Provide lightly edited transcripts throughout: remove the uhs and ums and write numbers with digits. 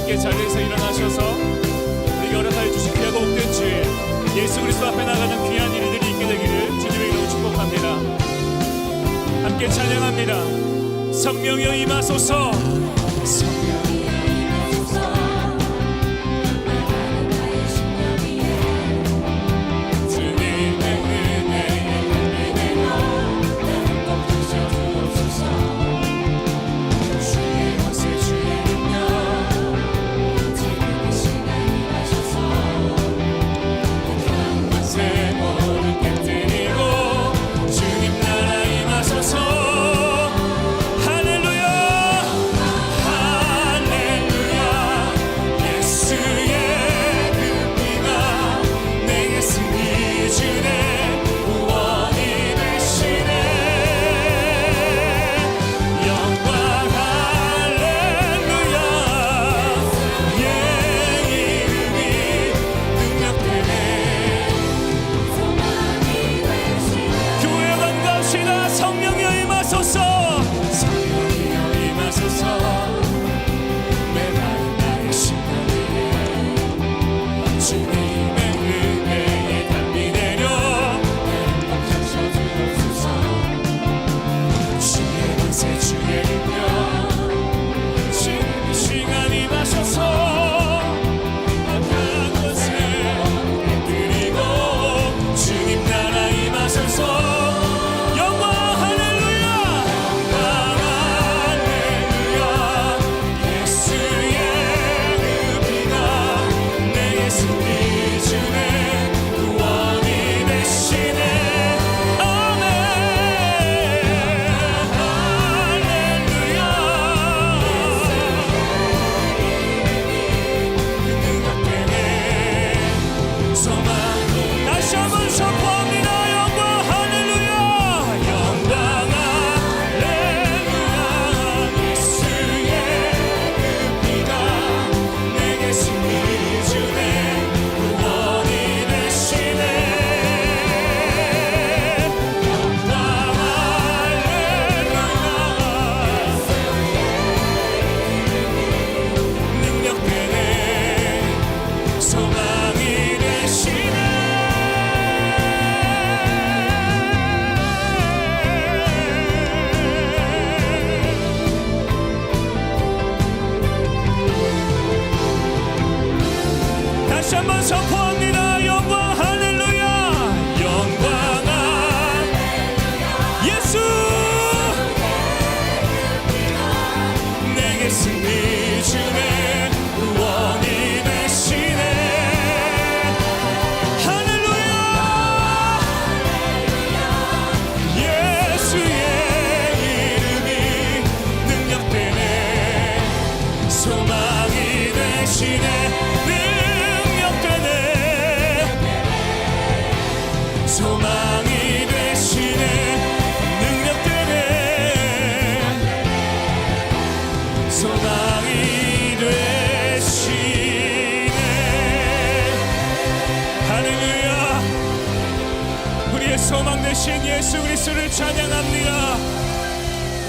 함께 자리에서 일어나셔서 우리에게 허락하여 주신 귀하고 복된 주 예수 그리스도 앞에 나가는 귀한 일들이 있게 되기를 주님의 이름으로 축복합니다. 함께 찬양합니다. 성령여 임하소서. 다시 한번 선포합니다. 영광 할렐루야. 영광 할렐루야. 예수 내게 승리 주네 구원이 되시네. 할렐루야. 예수의 이름이 능력되네. 소망이 되시네. 소망이 되시네. 능력되네. 소망이 되시네. 할렐루야. 우리의 소망 되신 예수 그리스도를 찬양합니다.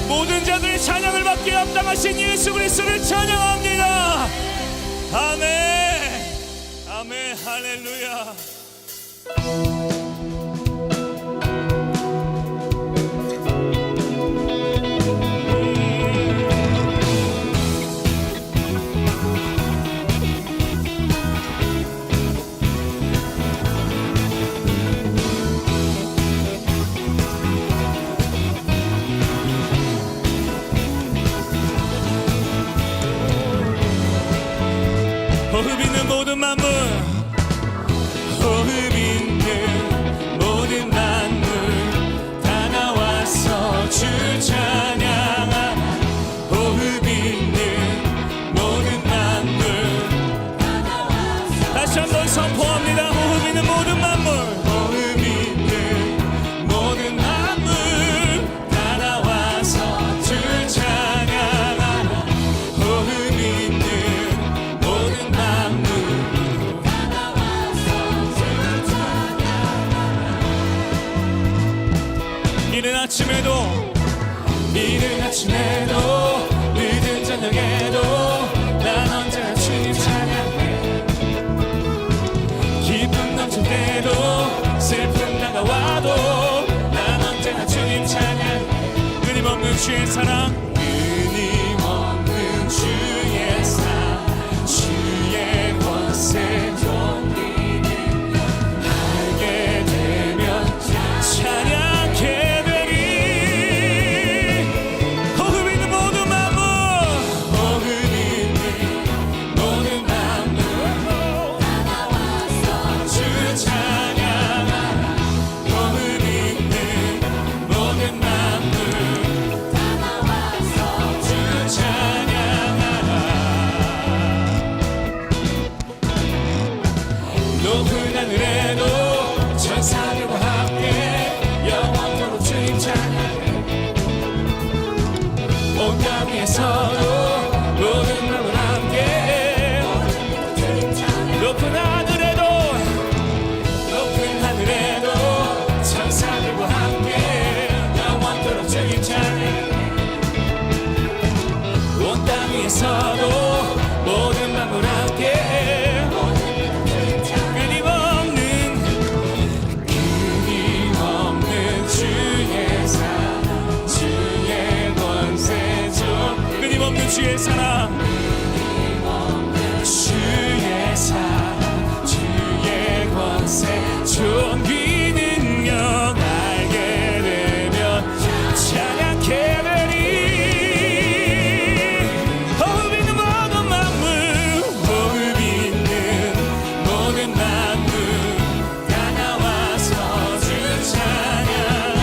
모든 자들의 찬양을 받기에 합당하신 예수 그리스도를 찬양합니다. 아멘. 아멘. 할렐루야. 호흡 있는 모든 만물, 호흡 있는 모든 만물 다 나와서 주 찬양하라. 호흡 있는 모든 만물 다 나와서 다시 한번 선포합니다. 호흡 있는 모든 만물, 호흡 있는 모든 만물 다 나와서 주 찬양하라. 호흡 있는 모든 만물 주의 사랑 끊임없는 주의 사랑 주의 권세 알게 되면 찬양케 되리 호흡 있는 모든 마음 호흡 있는 모든 마음으로 다 나와서 주 찬양하라 호흡 있는 모든 마음으로 다 나와서 주 찬양하라 높은 하늘에도 천사들과 함께 영원토록 주님 찬양해 온 땅에서도 모든 마음을 함께 높은 하늘에도 천사들과 함께 영원토록 주님 찬양해 온 땅에서도 모든 마음을 함께 끊임없는 주의 사랑 주의 권세 좀 끊임없는 주의 사랑 주의 사랑 주의 권세 존귀 능력 알게 되면 찬양케 되리 호흡 있는 모든 마음을 호흡 있는 모든 마음으로 다 나와서 주 찬양하라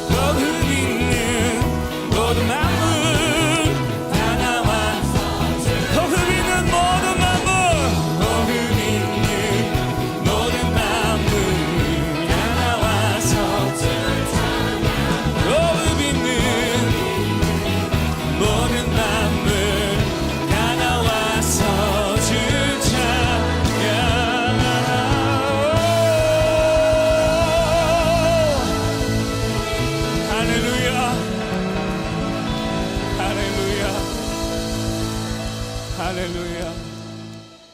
호흡 있는 모든 마음을 다 나와서 호흡 있는 모든 마음을 호흡 있는 모든 마음을 다 나와서 주 찬양하라 호흡 있는 모든 마음을 다 나와서 주 찬양하라 할렐루야 할렐루야 할렐루야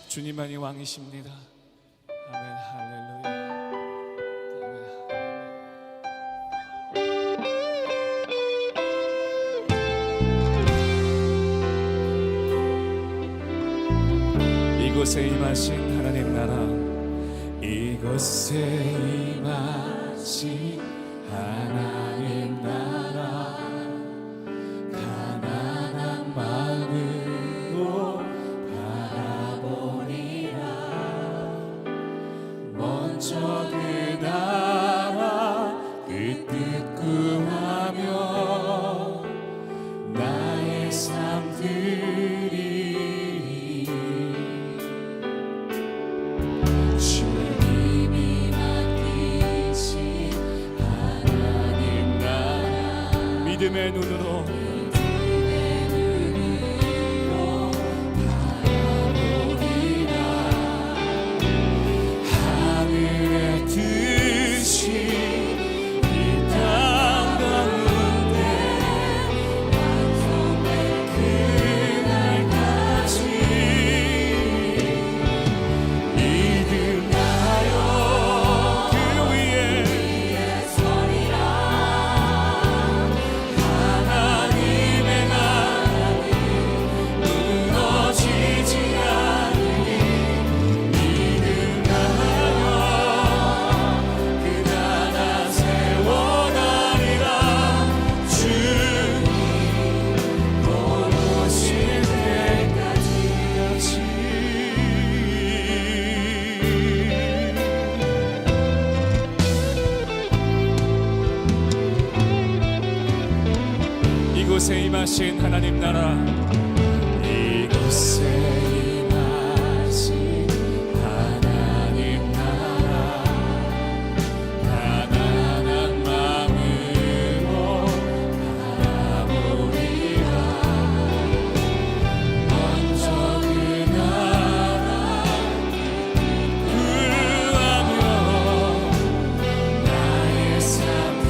주님만이 왕이십니다 아멘 할렐루야 이곳에 임하신 하나님 나라 이곳에 임하신 하나님 나라 가난한 마음으로 바라보리라 먼저 그 나라 그 뜻 구하며 나의 삶들이 주님이 맡기신 하나님 나라 믿음의 눈으로 바라보리라 하늘의 뜻이 이 땅 가운데 완성될 그날까지 믿음하여 그 위에 서리라 하나님의 나라는 무너지지 않으니 믿음하여 그 나라 세워나리라 주님 오실 때까지 이곳에 임하신 하나님 나라 이곳에 임하신 하나님 나라 가난한 마음으로 바라보리라 먼저 그 나라 구하며 나의 삶들이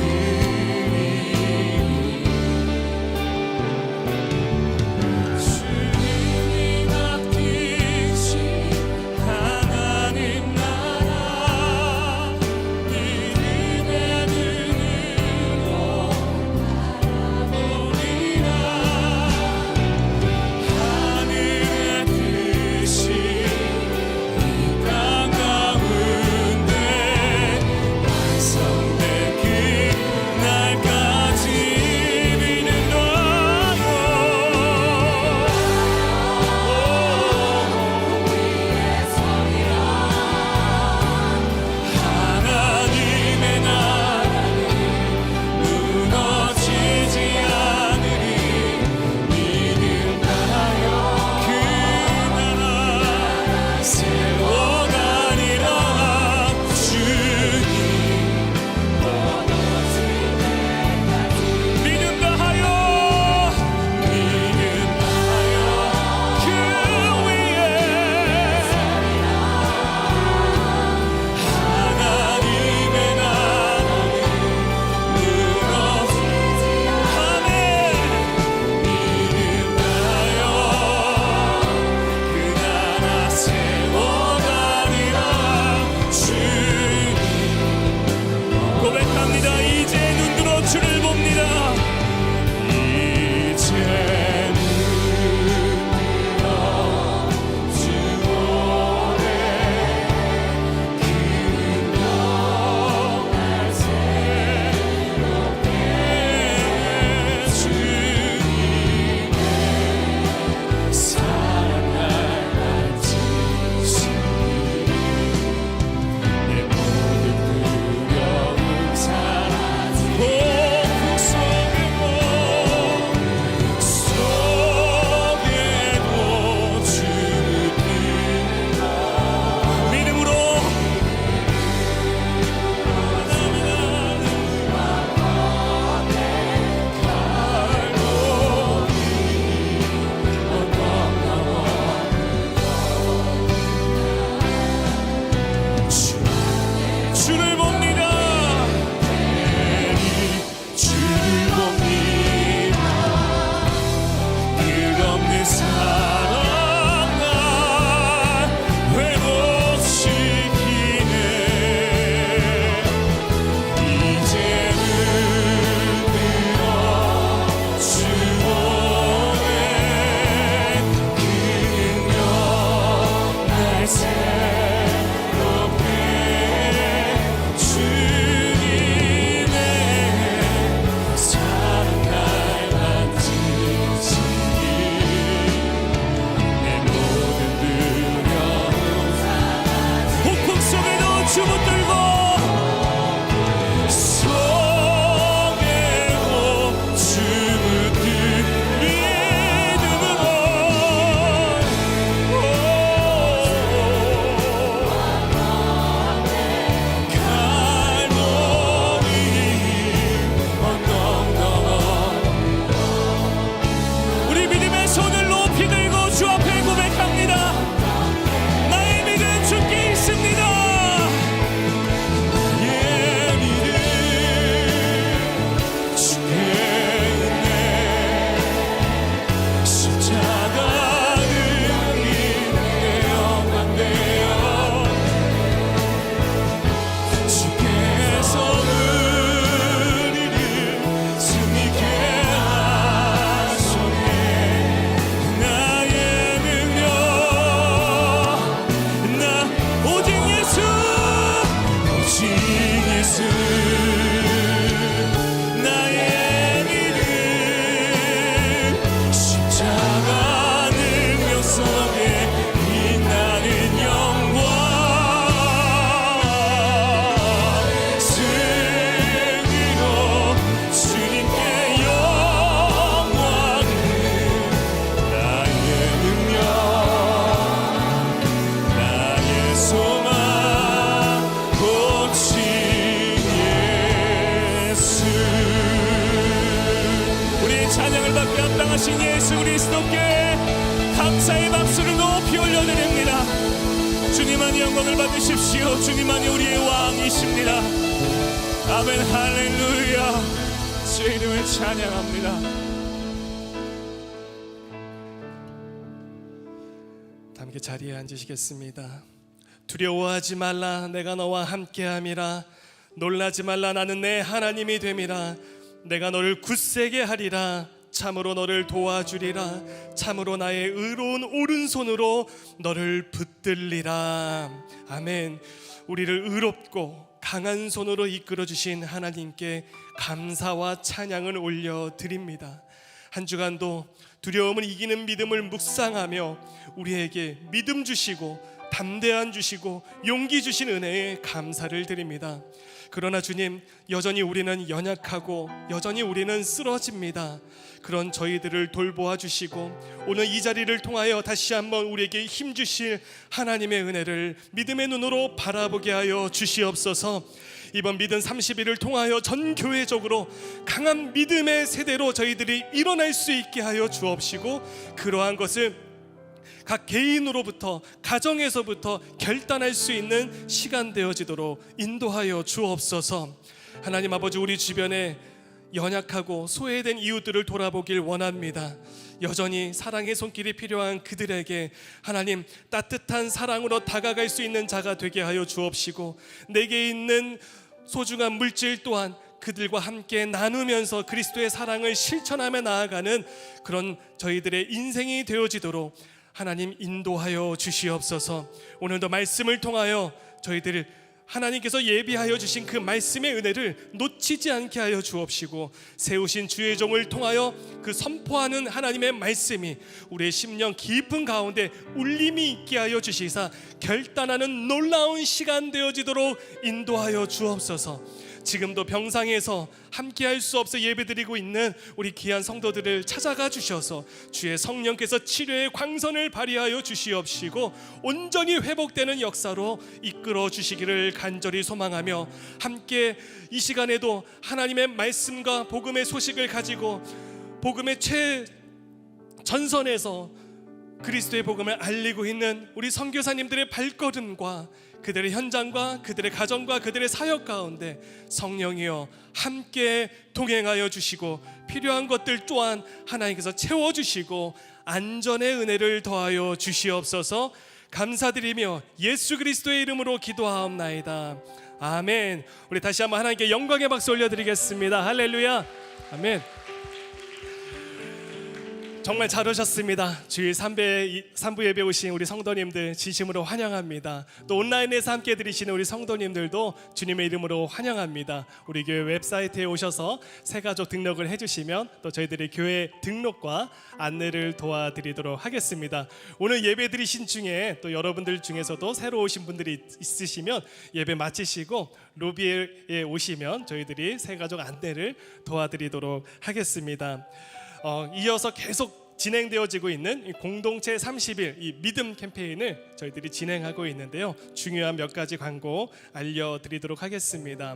주님만이 영광을 받으십시오. 주님만이 우리의 왕이십니다. 아멘. 할렐루야. 주의 이름을 찬양합니다. 함께 자리에 앉으시겠습니다. 두려워하지 말라, 내가 너와 함께함이라. 놀라지 말라, 나는 내 하나님이 됨이라. 내가 너를 굳세게 하리라. 참으로 너를 도와주리라. 참으로 나의 의로운 오른손으로 너를 붙들리라. 아멘. 우리를 의롭고 강한 손으로 이끌어 주신 하나님께 감사와 찬양을 올려드립니다. 한 주간도 두려움을 이기는 믿음을 묵상하며 우리에게 믿음 주시고 담대한 주시고 용기 주신 은혜에 감사를 드립니다. 그러나 주님, 여전히 우리는 연약하고 여전히 우리는 쓰러집니다. 그런 저희들을 돌보아 주시고 오늘 이 자리를 통하여 다시 한번 우리에게 힘 주실 하나님의 은혜를 믿음의 눈으로 바라보게 하여 주시옵소서. 이번 믿음 30일을 통하여 전 교회적으로 강한 믿음의 세대로 저희들이 일어날 수 있게 하여 주옵시고, 그러한 것을 각 개인으로부터 가정에서부터 결단할 수 있는 시간 되어지도록 인도하여 주옵소서. 하나님 아버지, 우리 주변에 연약하고 소외된 이웃들을 돌아보길 원합니다. 여전히 사랑의 손길이 필요한 그들에게 하나님 따뜻한 사랑으로 다가갈 수 있는 자가 되게 하여 주옵시고, 내게 있는 소중한 물질 또한 그들과 함께 나누면서 그리스도의 사랑을 실천하며 나아가는 그런 저희들의 인생이 되어지도록 하나님 인도하여 주시옵소서. 오늘도 말씀을 통하여 저희들 하나님께서 예비하여 주신 그 말씀의 은혜를 놓치지 않게 하여 주옵시고, 세우신 주의 종을 통하여 그 선포하는 하나님의 말씀이 우리의 심령 깊은 가운데 울림이 있게 하여 주시사 결단하는 놀라운 시간 되어지도록 인도하여 주옵소서. 지금도 병상에서 함께할 수 없어 예배드리고 있는 우리 귀한 성도들을 찾아가 주셔서 주의 성령께서 치료의 광선을 발휘하여 주시옵시고 온전히 회복되는 역사로 이끌어 주시기를 간절히 소망하며, 함께 이 시간에도 하나님의 말씀과 복음의 소식을 가지고 복음의 최전선에서 그리스도의 복음을 알리고 있는 우리 선교사님들의 발걸음과 그들의 현장과 그들의 가정과 그들의 사역 가운데 성령이여 함께 동행하여 주시고, 필요한 것들 또한 하나님께서 채워주시고 안전의 은혜를 더하여 주시옵소서. 감사드리며 예수 그리스도의 이름으로 기도하옵나이다. 아멘. 우리 다시 한번 하나님께 영광의 박수 올려드리겠습니다. 할렐루야. 아멘. 정말 잘 오셨습니다. 주일 3부 예배 오신 우리 성도님들 진심으로 환영합니다. 또 온라인에서 함께 드리시는 우리 성도님들도 주님의 이름으로 환영합니다. 우리 교회 웹사이트에 오셔서 새가족 등록을 해주시면 또 저희들이 교회 등록과 안내를 도와드리도록 하겠습니다. 오늘 예배 드리신 중에 또 여러분들 중에서도 새로 오신 분들이 있으시면 예배 마치시고 로비에 오시면 저희들이 새가족 안내를 도와드리도록 하겠습니다. 이어서 계속 진행되어지고 있는 이 공동체 30일 이 믿음 캠페인을 저희들이 진행하고 있는데요. 중요한 몇 가지 광고 알려드리도록 하겠습니다.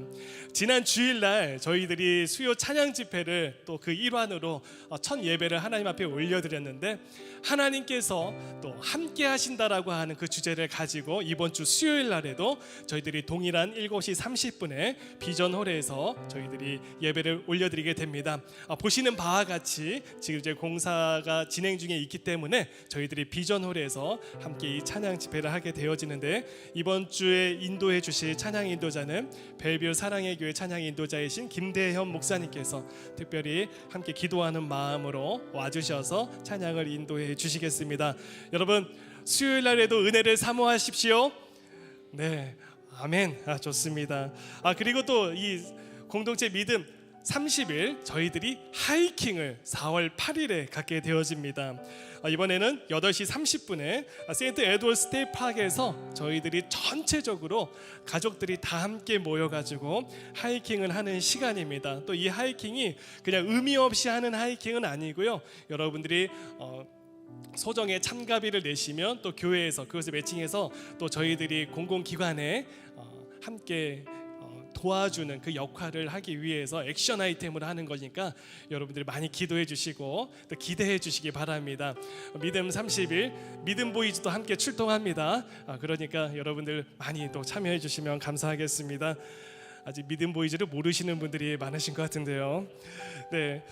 지난 주일날 저희들이 수요 찬양 집회를 또 그 일환으로 첫 예배를 하나님 앞에 올려드렸는데, 하나님께서 또 함께 하신다라고 하는 그 주제를 가지고 이번 주 수요일 날에도 저희들이 동일한 7시 30분에 비전홀에서 저희들이 예배를 올려드리게 됩니다. 보시는 바와 같이 지금 이제 공사가 진행 중에 있기 때문에 저희들이 비전홀에서 함께 이 찬양 집회를 하게 되어지는데, 이번 주에 인도해 주실 찬양 인도자는 벨뷰 사랑의 교회 찬양 인도자이신 김대현 목사님께서 특별히 함께 기도하는 마음으로 와주셔서 찬양을 인도해 주시겠습니다. 여러분 수요일 날에도 은혜를 사모하십시오. 네, 아멘. 좋습니다. 그리고 또 이 공동체 믿음 30일 저희들이 하이킹을 4월 8일에 갖게 되어집니다. 이번에는 8시 30분에 세인트 에드워드 스테이트 파크에서 저희들이 전체적으로 가족들이 다 함께 모여가지고 하이킹을 하는 시간입니다. 또 이 하이킹이 그냥 의미 없이 하는 하이킹은 아니고요. 여러분들이 소정의 참가비를 내시면 또 교회에서 그것을 매칭해서 또 저희들이 공공기관에 함께 도와주는 그 역할을 하기 위해서 액션 아이템으로 하는 거니까 여러분들이 많이 기도해 주시고 또 기대해 주시기 바랍니다. 믿음 30일 믿음 보이즈도 함께 출동합니다. 그러니까 여러분들 많이 또 참여해 주시면 감사하겠습니다. 아직 믿음 보이즈를 모르시는 분들이 많으신 것 같은데요. 네.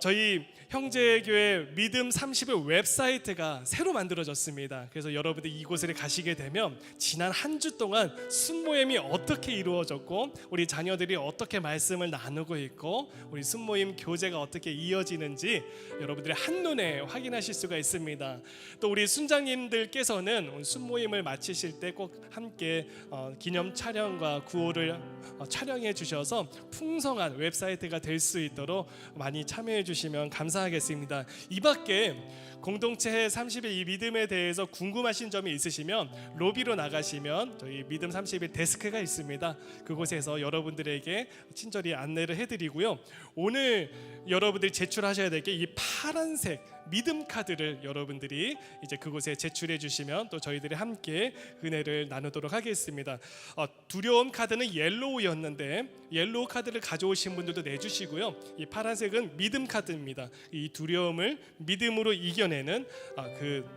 저희 형제교회 믿음 30일 웹사이트가 새로 만들어졌습니다. 그래서 여러분들 이곳에 가시게 되면 지난 한 주 동안 순모임이 어떻게 이루어졌고 우리 자녀들이 어떻게 말씀을 나누고 있고 우리 순모임 교제가 어떻게 이어지는지 여러분들이 한눈에 확인하실 수가 있습니다. 또 우리 순장님들께서는 순모임을 마치실 때 꼭 함께 기념 촬영과 구호를 촬영해 주셔서 풍성한 웹사이트가 될 수 있도록 많이 참여해 주시면 감사하겠습니다. 이 밖에 공동체 30일 이 믿음에 대해서 궁금하신 점이 있으시면 로비로 나가시면 저희 믿음 30일 데스크가 있습니다. 그곳에서 여러분들에게 친절히 안내를 해드리고요. 오늘 여러분들이 제출하셔야 될 게 이 파란색 믿음 카드를 여러분들이 이제 그곳에 제출해 주시면 또 저희들이 함께 은혜를 나누도록 하겠습니다. 두려움 카드는 옐로우였는데 옐로우 카드를 가져오신 분들도 내주시고요. 이 파란색은 믿음 카드입니다. 이 두려움을 믿음으로 이겨내는 그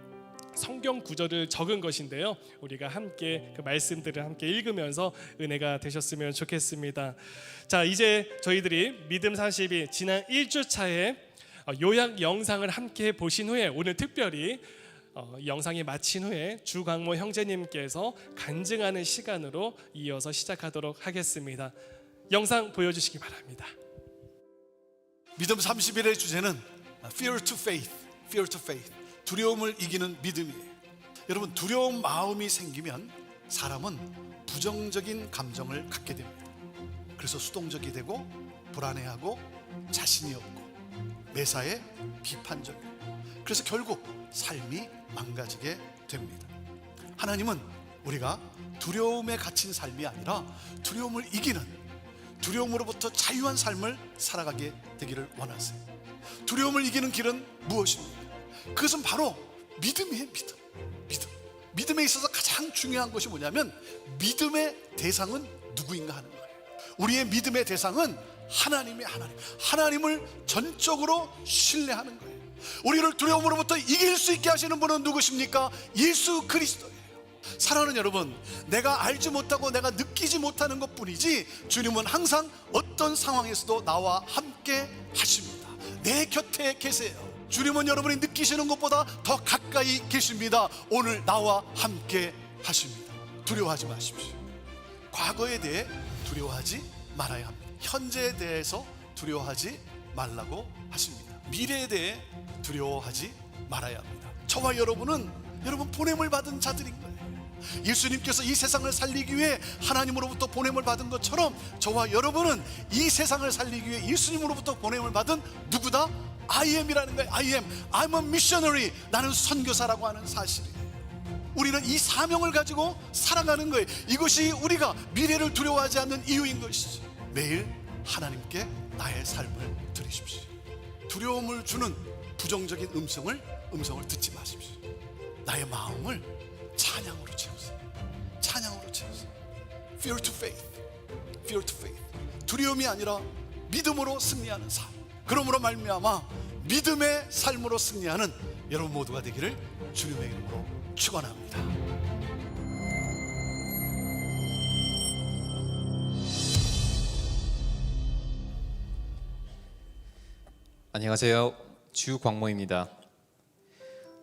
성경 구절을 적은 것인데요. 우리가 함께 그 말씀들을 함께 읽으면서 은혜가 되셨으면 좋겠습니다. 자, 이제 저희들이 믿음 30일 지난 1주차에 요약 영상을 함께 보신 후에 오늘 특별히 영상이 마친 후에 주광모 형제님께서 간증하는 시간으로 이어서 시작하도록 하겠습니다. 영상 보여주시기 바랍니다. 믿음 30일의 주제는 Fear to Faith, Fear to Faith, 두려움을 이기는 믿음이에요. 여러분, 두려운 마음이 생기면 사람은 부정적인 감정을 갖게 됩니다. 그래서 수동적이 되고 불안해하고 자신이 없고 매사에 비판적이에요. 그래서 결국 삶이 망가지게 됩니다. 하나님은 우리가 두려움에 갇힌 삶이 아니라 두려움을 이기는, 두려움으로부터 자유한 삶을 살아가게 되기를 원하세요. 두려움을 이기는 길은 무엇입니까? 그것은 바로 믿음이에요. 믿음. 믿음에 있어서 가장 중요한 것이 뭐냐면 믿음의 대상은 누구인가 하는 거예요. 우리의 믿음의 대상은 하나님의 하나님을 전적으로 신뢰하는 거예요. 우리를 두려움으로부터 이길 수 있게 하시는 분은 누구십니까? 예수 그리스도예요. 사랑하는 여러분, 내가 알지 못하고 내가 느끼지 못하는 것뿐이지 주님은 항상 어떤 상황에서도 나와 함께 하십니다. 내 곁에 계세요. 주님은 여러분이 느끼시는 것보다 더 가까이 계십니다. 오늘 나와 함께 하십니다. 두려워하지 마십시오. 과거에 대해 두려워하지 말아야 합니다. 현재에 대해서 두려워하지 말라고 하십니다. 미래에 대해 두려워하지 말아야 합니다. 저와 여러분은 여러분 보냄을 받은 자들인 거예요. 예수님께서 이 세상을 살리기 위해 하나님으로부터 보냄을 받은 것처럼 저와 여러분은 이 세상을 살리기 위해 예수님으로부터 보냄을 받은 누구다? I am이라는 거예요. I'm a missionary. 나는 선교사라고 하는 사실이에요. 우리는 이 사명을 가지고 살아가는 거예요. 이것이 우리가 미래를 두려워하지 않는 이유인 것이죠. 매일 하나님께 나의 삶을 드리십시오. 두려움을 주는 부정적인 음성을 듣지 마십시오. 나의 마음을 찬양으로 채우세요. 찬양으로 채우세요. Fear to faith, Fear to faith. 두려움이 아니라 믿음으로 승리하는 삶. 그러므로 말미암아 믿음의 삶으로 승리하는 여러분 모두가 되기를 주님의 이름으로 축원합니다. 안녕하세요. 주광모입니다.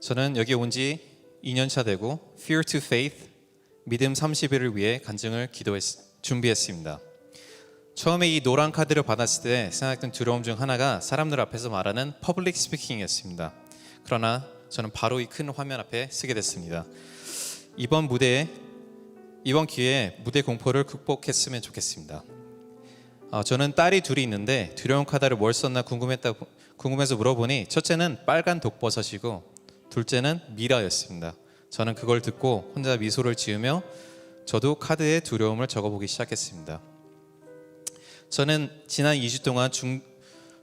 저는 여기 온 지 2년차 되고 Fear to Faith, 믿음 30일을 위해 간증을 준비했습니다. 처음에 이 노란 카드를 받았을 때 생각했던 두려움 중 하나가 사람들 앞에서 말하는 퍼블릭 스피킹이었습니다. 그러나 저는 바로 이 큰 화면 앞에 서게 됐습니다. 이번 기회에 무대 공포를 극복했으면 좋겠습니다. 저는 딸이 둘이 있는데 두려움 카드를 뭘 썼나 궁금해서 물어보니 첫째는 빨간 독버섯이고 둘째는 미라였습니다. 저는 그걸 듣고 혼자 미소를 지으며 저도 카드에 두려움을 적어보기 시작했습니다. 저는 지난 2주 동안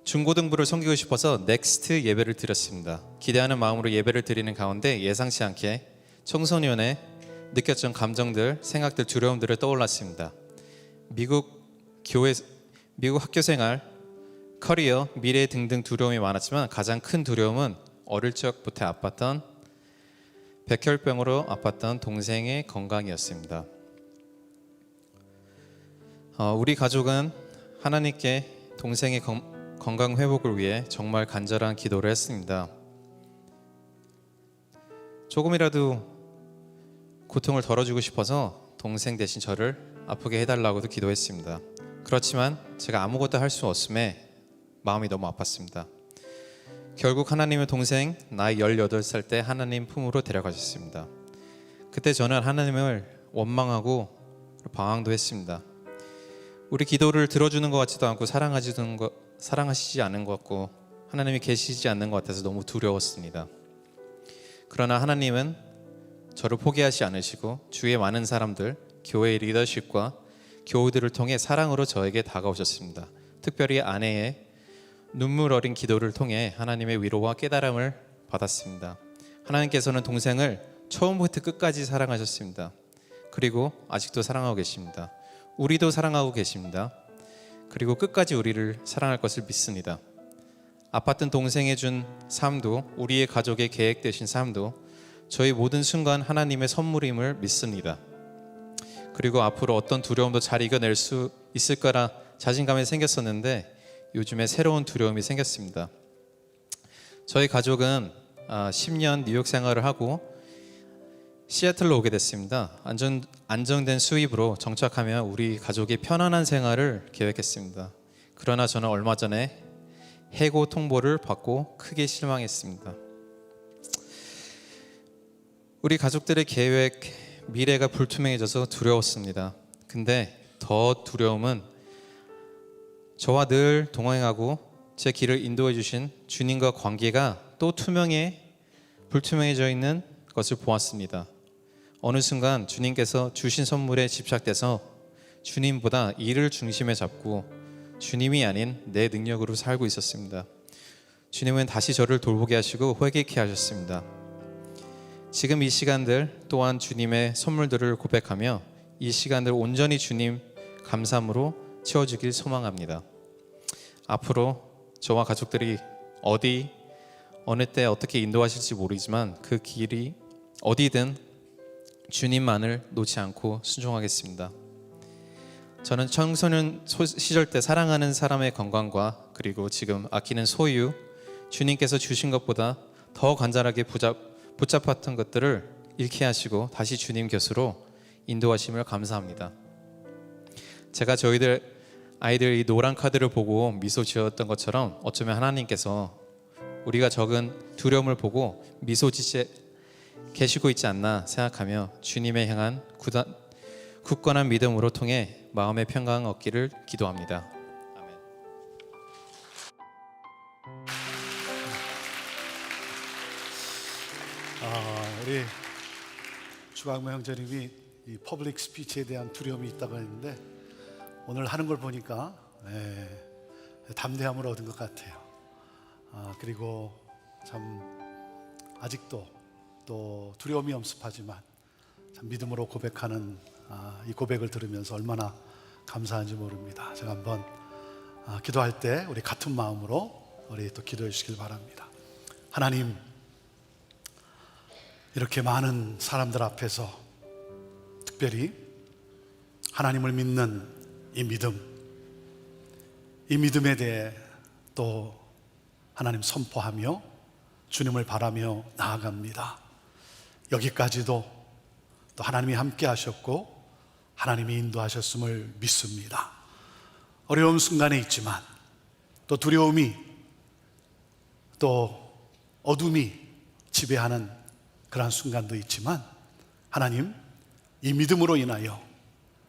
중고등부를 섬기고 싶어서 넥스트 예배를 드렸습니다. 기대하는 마음으로 예배를 드리는 가운데 예상치 않게 청소년의 느꼈던 감정들, 생각들, 두려움들을 떠올랐습니다. 미국 교회, 미국 학교 생활, 커리어, 미래 등등 두려움이 많았지만 가장 큰 두려움은 어릴 적부터 아팠던 백혈병으로 아팠던 동생의 건강이었습니다. 우리 가족은 하나님께 동생의 건강 회복을 위해 정말 간절한 기도를 했습니다. 조금이라도 고통을 덜어주고 싶어서 동생 대신 저를 아프게 해달라고도 기도했습니다. 그렇지만 제가 아무것도 할 수 없음에 마음이 너무 아팠습니다. 결국 하나님의 동생 나이 18살 때 하나님 품으로 데려가셨습니다. 그때 저는 하나님을 원망하고 방황도 했습니다. 우리 기도를 들어주는 것 같지도 않고 사랑하시지 않는 것 같고 하나님이 계시지 않는 것 같아서 너무 두려웠습니다. 그러나 하나님은 저를 포기하지 않으시고 주위의 많은 사람들, 교회의 리더십과 교우들을 통해 사랑으로 저에게 다가오셨습니다. 특별히 아내의 눈물 어린 기도를 통해 하나님의 위로와 깨달음을 받았습니다. 하나님께서는 동생을 처음부터 끝까지 사랑하셨습니다. 그리고 아직도 사랑하고 계십니다. 우리도 사랑하고 계십니다. 그리고 끝까지 우리를 사랑할 것을 믿습니다. 아팠던 동생이 준 삶도 우리의 가족의 계획되신 삶도 저희 모든 순간 하나님의 선물임을 믿습니다. 그리고 앞으로 어떤 두려움도 잘 이겨낼 수 있을 거라 자신감이 생겼었는데 요즘에 새로운 두려움이 생겼습니다. 저희 가족은 10년 뉴욕 생활을 하고 시애틀로 오게 됐습니다. 안정된 수입으로 정착하며 우리 가족이 편안한 생활을 계획했습니다. 그러나 저는 얼마 전에 해고 통보를 받고 크게 실망했습니다. 우리 가족들의 계획, 미래가 불투명해져서 두려웠습니다. 근데 더 두려움은 저와 늘 동행하고 제 길을 인도해 주신 주님과 관계가 또 불투명해져 있는 것을 보았습니다. 어느 순간 주님께서 주신 선물에 집착돼서 주님보다 일을 중심에 잡고 주님이 아닌 내 능력으로 살고 있었습니다. 주님은 다시 저를 돌보게 하시고 회개케 하셨습니다. 지금 이 시간들 또한 주님의 선물들을 고백하며 이 시간들 온전히 주님 감사함으로 채워주길 소망합니다. 앞으로 저와 가족들이 어느 때 어떻게 인도하실지 모르지만 그 길이 어디든 주님만을 놓지 않고 순종하겠습니다. 저는 청소년 시절 때 사랑하는 사람의 건강과 그리고 지금 아끼는 소유, 주님께서 주신 것보다 더 간절하게 붙잡았던 것들을 잃게 하시고 다시 주님 곁으로 인도하심을 감사합니다. 제가 저희들 아이들 이 노란 카드를 보고 미소 지었던 것처럼 어쩌면 하나님께서 우리가 적은 두려움을 보고 미소 짓게 계시고 있지 않나 생각하며 주님에 향한 굳건한 믿음으로 통해 마음의 평강 얻기를 기도합니다. 아멘. 우리 주광모 형제님이 이 퍼블릭 스피치에 대한 두려움이 있다고 했는데 오늘 하는 걸 보니까 담대함을 얻은 것 같아요. 그리고 참 아직도 또 두려움이 엄습하지만 참 믿음으로 고백하는 이 고백을 들으면서 얼마나 감사한지 모릅니다. 제가 한번 기도할 때 우리 같은 마음으로 우리 또 기도해 주시길 바랍니다. 하나님, 이렇게 많은 사람들 앞에서 특별히 하나님을 믿는 이 믿음에 대해 또 하나님 선포하며 주님을 바라며 나아갑니다. 여기까지도 또 하나님이 함께 하셨고 하나님이 인도하셨음을 믿습니다. 어려운 순간에 있지만 또 두려움이 또 어둠이 지배하는 그러한 순간도 있지만 하나님, 이 믿음으로 인하여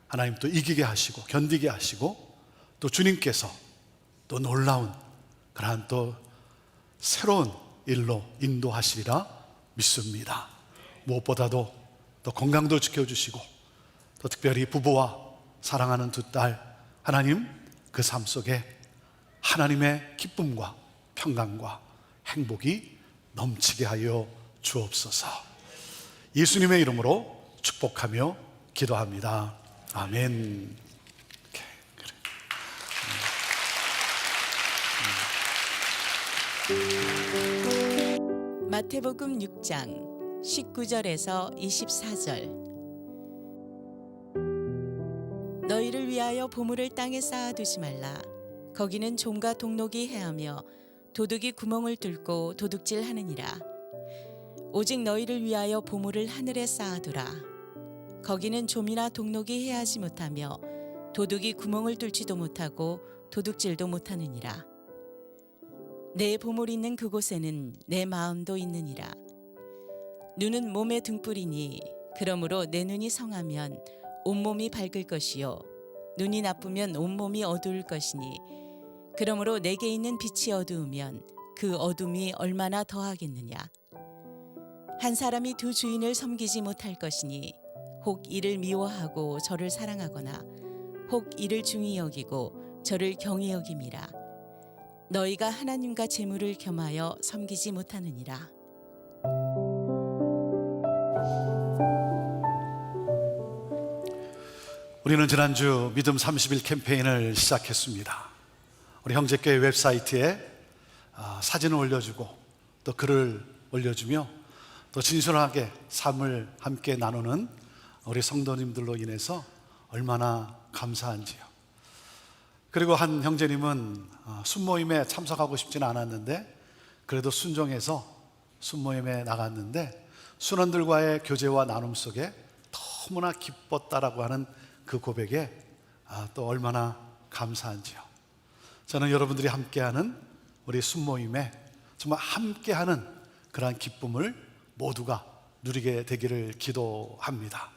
하나님 또 이기게 하시고 견디게 하시고 또 주님께서 또 놀라운 그러한 또 새로운 일로 인도하시리라 믿습니다. 무엇보다도 또 건강도 지켜주시고 또 특별히 부부와 사랑하는 두 딸, 하나님 그 삶 속에 하나님의 기쁨과 평강과 행복이 넘치게 하여 주옵소서. 예수님의 이름으로 축복하며 기도합니다. 아멘. 그래. 마태복음 6장 19절에서 24절. 너희를 위하여 보물을 땅에 쌓아두지 말라. 거기는 좀과 동록이 해하며 도둑이 구멍을 뚫고 도둑질하느니라. 오직 너희를 위하여 보물을 하늘에 쌓아두라. 거기는 좀이나 동록이 해하지 못하며 도둑이 구멍을 뚫지도 못하고 도둑질도 못하느니라. 내 보물 있는 그곳에는 내 마음도 있느니라. 눈은 몸의 등불이니 그러므로 내 눈이 성하면 온몸이 밝을 것이요 눈이 나쁘면 온몸이 어두울 것이니 그러므로 내게 있는 빛이 어두우면 그 어둠이 얼마나 더하겠느냐. 한 사람이 두 주인을 섬기지 못할 것이니 혹 이를 미워하고 저를 사랑하거나 혹 이를 중히 여기고 저를 경히 여김이라. 너희가 하나님과 재물을 겸하여 섬기지 못하느니라. 우리는 지난주 믿음 30일 캠페인을 시작했습니다. 우리 형제교회 웹사이트에 사진을 올려주고 또 글을 올려주며 또 진솔하게 삶을 함께 나누는 우리 성도님들로 인해서 얼마나 감사한지요. 그리고 한 형제님은 순모임에 참석하고 싶지는 않았는데 그래도 순종해서 순모임에 나갔는데 순원들과의 교제와 나눔 속에 너무나 기뻤다라고 하는 그 고백에 또 얼마나 감사한지요. 저는 여러분들이 함께하는 우리 순모임에 정말 함께하는 그러한 기쁨을 모두가 누리게 되기를 기도합니다.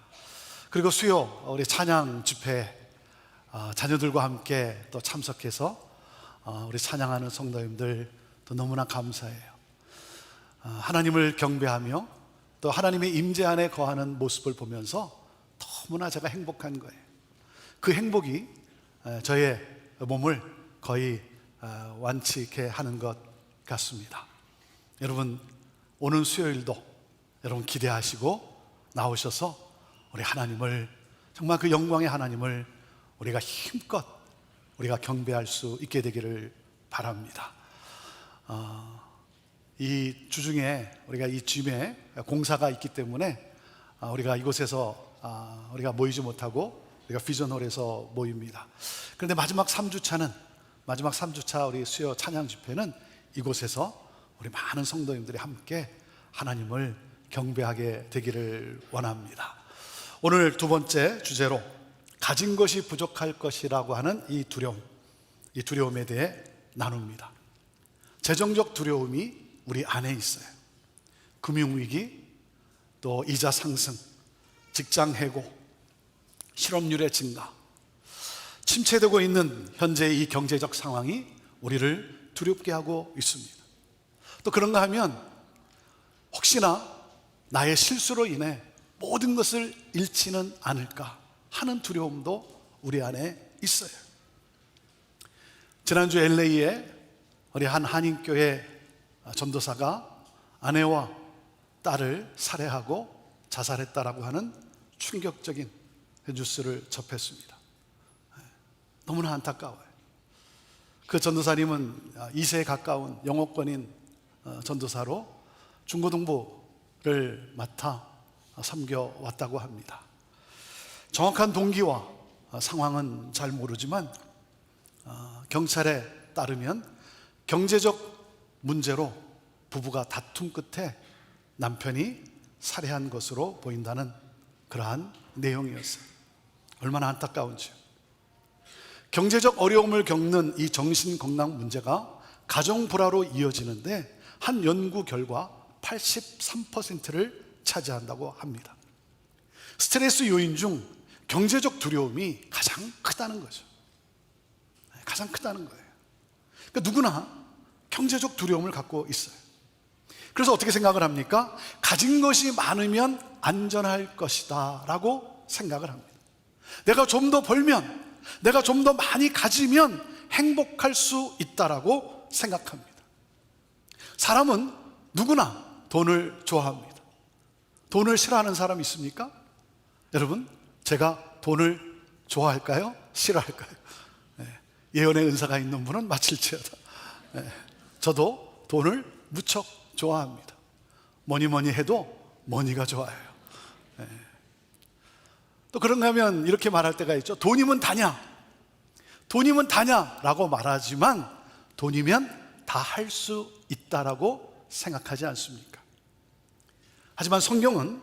그리고 수요 우리 찬양 집회에 자녀들과 함께 또 참석해서 우리 찬양하는 성도님들 또 너무나 감사해요. 하나님을 경배하며 또 하나님의 임재 안에 거하는 모습을 보면서 너무나 제가 행복한 거예요. 그 행복이 저의 몸을 거의 완치케 하는 것 같습니다. 여러분 오는 수요일도 여러분 기대하시고 나오셔서 우리 하나님을 정말 그 영광의 하나님을 우리가 힘껏 우리가 경배할 수 있게 되기를 바랍니다. 이 주중에 우리가 이 짐에 공사가 있기 때문에 우리가 이곳에서 우리가 모이지 못하고 우리가 비전홀에서 모입니다. 그런데 마지막 3주차 우리 수요 찬양 집회는 이곳에서 우리 많은 성도님들이 함께 하나님을 경배하게 되기를 원합니다. 오늘 두 번째 주제로 가진 것이 부족할 것이라고 하는 이 두려움에 대해 나눕니다. 재정적 두려움이 우리 안에 있어요. 금융위기, 또 이자 상승, 직장 해고, 실업률의 증가, 침체되고 있는 현재의 이 경제적 상황이 우리를 두렵게 하고 있습니다. 또 그런가 하면 혹시나 나의 실수로 인해 모든 것을 잃지는 않을까 하는 두려움도 우리 안에 있어요. 지난주 LA에 우리 한 한인교회 전도사가 아내와 딸을 살해하고 자살했다라고 하는 충격적인 뉴스를 접했습니다. 너무나 안타까워요. 그 전도사님은 2세에 가까운 영어권인 전도사로 중고등부를 맡아 섬겨왔다고 합니다. 정확한 동기와 상황은 잘 모르지만 경찰에 따르면 경제적 문제로 부부가 다툼 끝에 남편이 살해한 것으로 보인다는 그러한 내용이었어요. 얼마나 안타까운지요. 경제적 어려움을 겪는 이 정신건강 문제가 가정 불화로 이어지는데 한 연구 결과 83%를 차지한다고 합니다. 스트레스 요인 중 경제적 두려움이 가장 크다는 거죠. 가장 크다는 거예요. 그러니까 누구나 경제적 두려움을 갖고 있어요. 그래서 어떻게 생각을 합니까? 가진 것이 많으면 안전할 것이다 라고 생각을 합니다. 내가 좀 더 벌면, 내가 좀 더 많이 가지면 행복할 수 있다라고 생각합니다. 사람은 누구나 돈을 좋아합니다. 돈을 싫어하는 사람 있습니까? 여러분, 제가 돈을 좋아할까요? 싫어할까요? 예언의 은사가 있는 분은 마칠지어다. 저도 돈을 무척 좋아합니다. 뭐니 해도 머니가 좋아요. 네. 또 그런가 하면 이렇게 말할 때가 있죠. 돈이면 다냐? 돈이면 다냐라고 말하지만 돈이면 다 할 수 있다라고 생각하지 않습니까? 하지만 성경은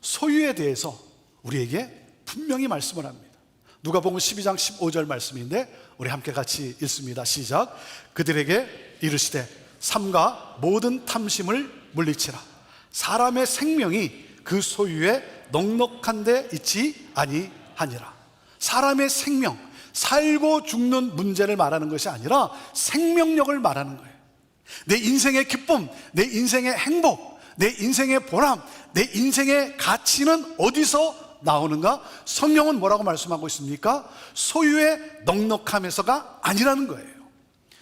소유에 대해서 우리에게 분명히 말씀을 합니다. 누가복음 12장 15절 말씀인데 우리 함께 같이 읽습니다. 시작. 그들에게 이르시되 삼가 모든 탐심을 물리치라. 사람의 생명이 그 소유에 넉넉한 데 있지 아니하니라. 사람의 생명, 살고 죽는 문제를 말하는 것이 아니라 생명력을 말하는 거예요. 내 인생의 기쁨, 내 인생의 행복, 내 인생의 보람, 내 인생의 가치는 어디서 나오는가? 성경은 뭐라고 말씀하고 있습니까? 소유의 넉넉함에서가 아니라는 거예요.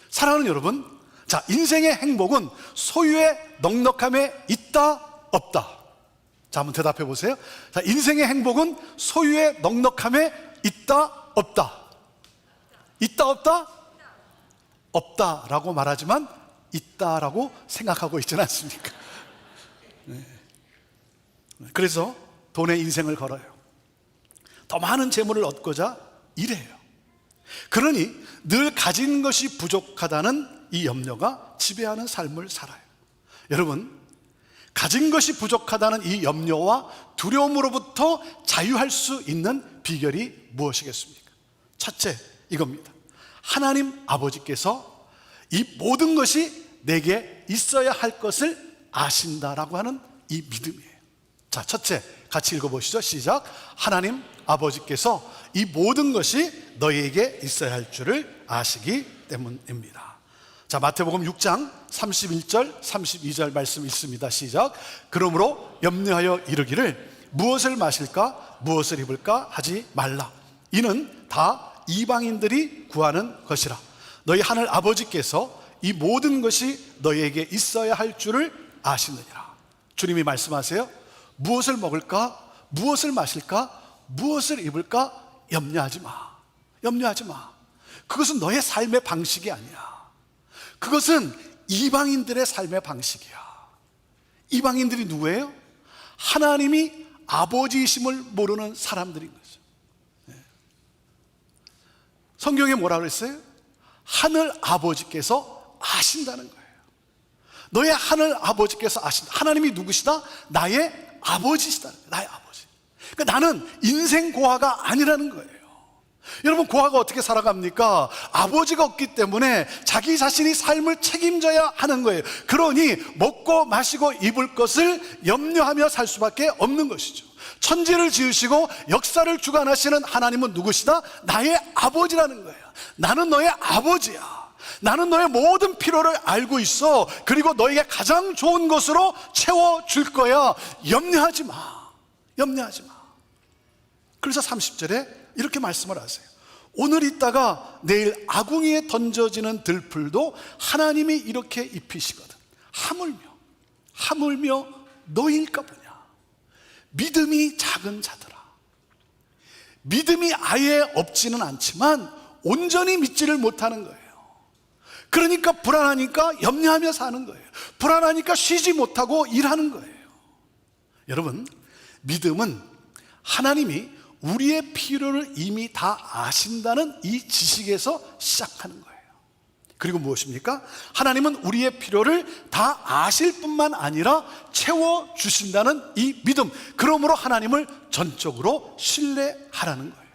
사랑하는 여러분, 자, 인생의 행복은 소유의 넉넉함에 있다, 없다? 자, 한번 대답해 보세요. 자, 인생의 행복은 소유의 넉넉함에 있다, 없다? 있다, 없다? 없다라고 말하지만 있다라고 생각하고 있지는 않습니까? 네. 그래서 돈에 인생을 걸어요. 더 많은 재물을 얻고자 일해요. 그러니 늘 가진 것이 부족하다는 이 염려가 지배하는 삶을 살아요. 여러분, 가진 것이 부족하다는 이 염려와 두려움으로부터 자유할 수 있는 비결이 무엇이겠습니까? 첫째, 이겁니다. 하나님 아버지께서 이 모든 것이 내게 있어야 할 것을 아신다라고 하는 이 믿음이에요. 자, 첫째, 같이 읽어보시죠. 시작. 하나님 아버지께서 이 모든 것이 너희에게 있어야 할 줄을 아시기 때문입니다. 자, 마태복음 6장 31절 32절 말씀 있습니다. 시작. 그러므로 염려하여 이르기를 무엇을 마실까 무엇을 입을까 하지 말라. 이는 다 이방인들이 구하는 것이라. 너희 하늘 아버지께서 이 모든 것이 너희에게 있어야 할 줄을 아시느니라. 주님이 말씀하세요. 무엇을 먹을까? 무엇을 마실까? 무엇을 입을까? 염려하지 마. 염려하지 마. 그것은 너의 삶의 방식이 아니야. 그것은 이방인들의 삶의 방식이야. 이방인들이 누구예요? 하나님이 아버지이심을 모르는 사람들인 거죠. 성경에 뭐라 그랬어요? 하늘 아버지께서 아신다는 거예요. 너의 하늘 아버지께서 아신다. 하나님이 누구시다? 나의 아버지시다. 나의 아버지. 그러니까 나는 인생 고아가 아니라는 거예요. 여러분, 고아가 어떻게 살아갑니까? 아버지가 없기 때문에 자기 자신이 삶을 책임져야 하는 거예요. 그러니 먹고 마시고 입을 것을 염려하며 살 수밖에 없는 것이죠. 천지를 지으시고 역사를 주관하시는 하나님은 누구시다? 나의 아버지라는 거예요. 나는 너의 아버지야. 나는 너의 모든 필요를 알고 있어. 그리고 너에게 가장 좋은 것으로 채워줄 거야. 염려하지 마. 염려하지 마. 그래서 30절에 이렇게 말씀을 하세요. 오늘 있다가 내일 아궁이에 던져지는 들풀도 하나님이 이렇게 입히시거든. 하물며 너희일까 보냐. 믿음이 작은 자들아. 믿음이 아예 없지는 않지만 온전히 믿지를 못하는 거예요. 그러니까 불안하니까 염려하며 사는 거예요. 불안하니까 쉬지 못하고 일하는 거예요. 여러분, 믿음은 하나님이 우리의 필요를 이미 다 아신다는 이 지식에서 시작하는 거예요. 그리고 무엇입니까? 하나님은 우리의 필요를 다 아실 뿐만 아니라 채워주신다는 이 믿음. 그러므로 하나님을 전적으로 신뢰하라는 거예요.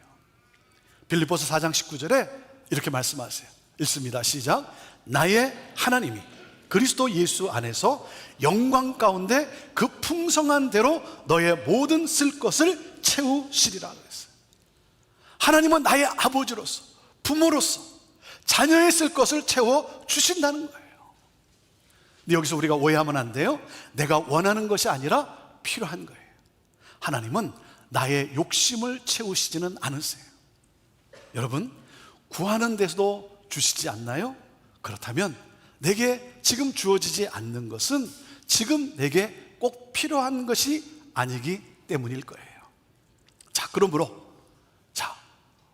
빌립보서 4장 19절에 이렇게 말씀하세요. 읽습니다. 시작. 나의 하나님이 그리스도 예수 안에서 영광 가운데 그 풍성한 대로 너의 모든 쓸 것을 채우시리라 그랬어요. 하나님은 나의 아버지로서, 부모로서 자녀의 쓸 것을 채워주신다는 거예요. 근데 여기서 우리가 오해하면 안 돼요. 내가 원하는 것이 아니라 필요한 거예요. 하나님은 나의 욕심을 채우시지는 않으세요. 여러분, 구하는 데서도 주시지 않나요? 그렇다면 내게 지금 주어지지 않는 것은 지금 내게 꼭 필요한 것이 아니기 때문일 거예요. 자, 그러므로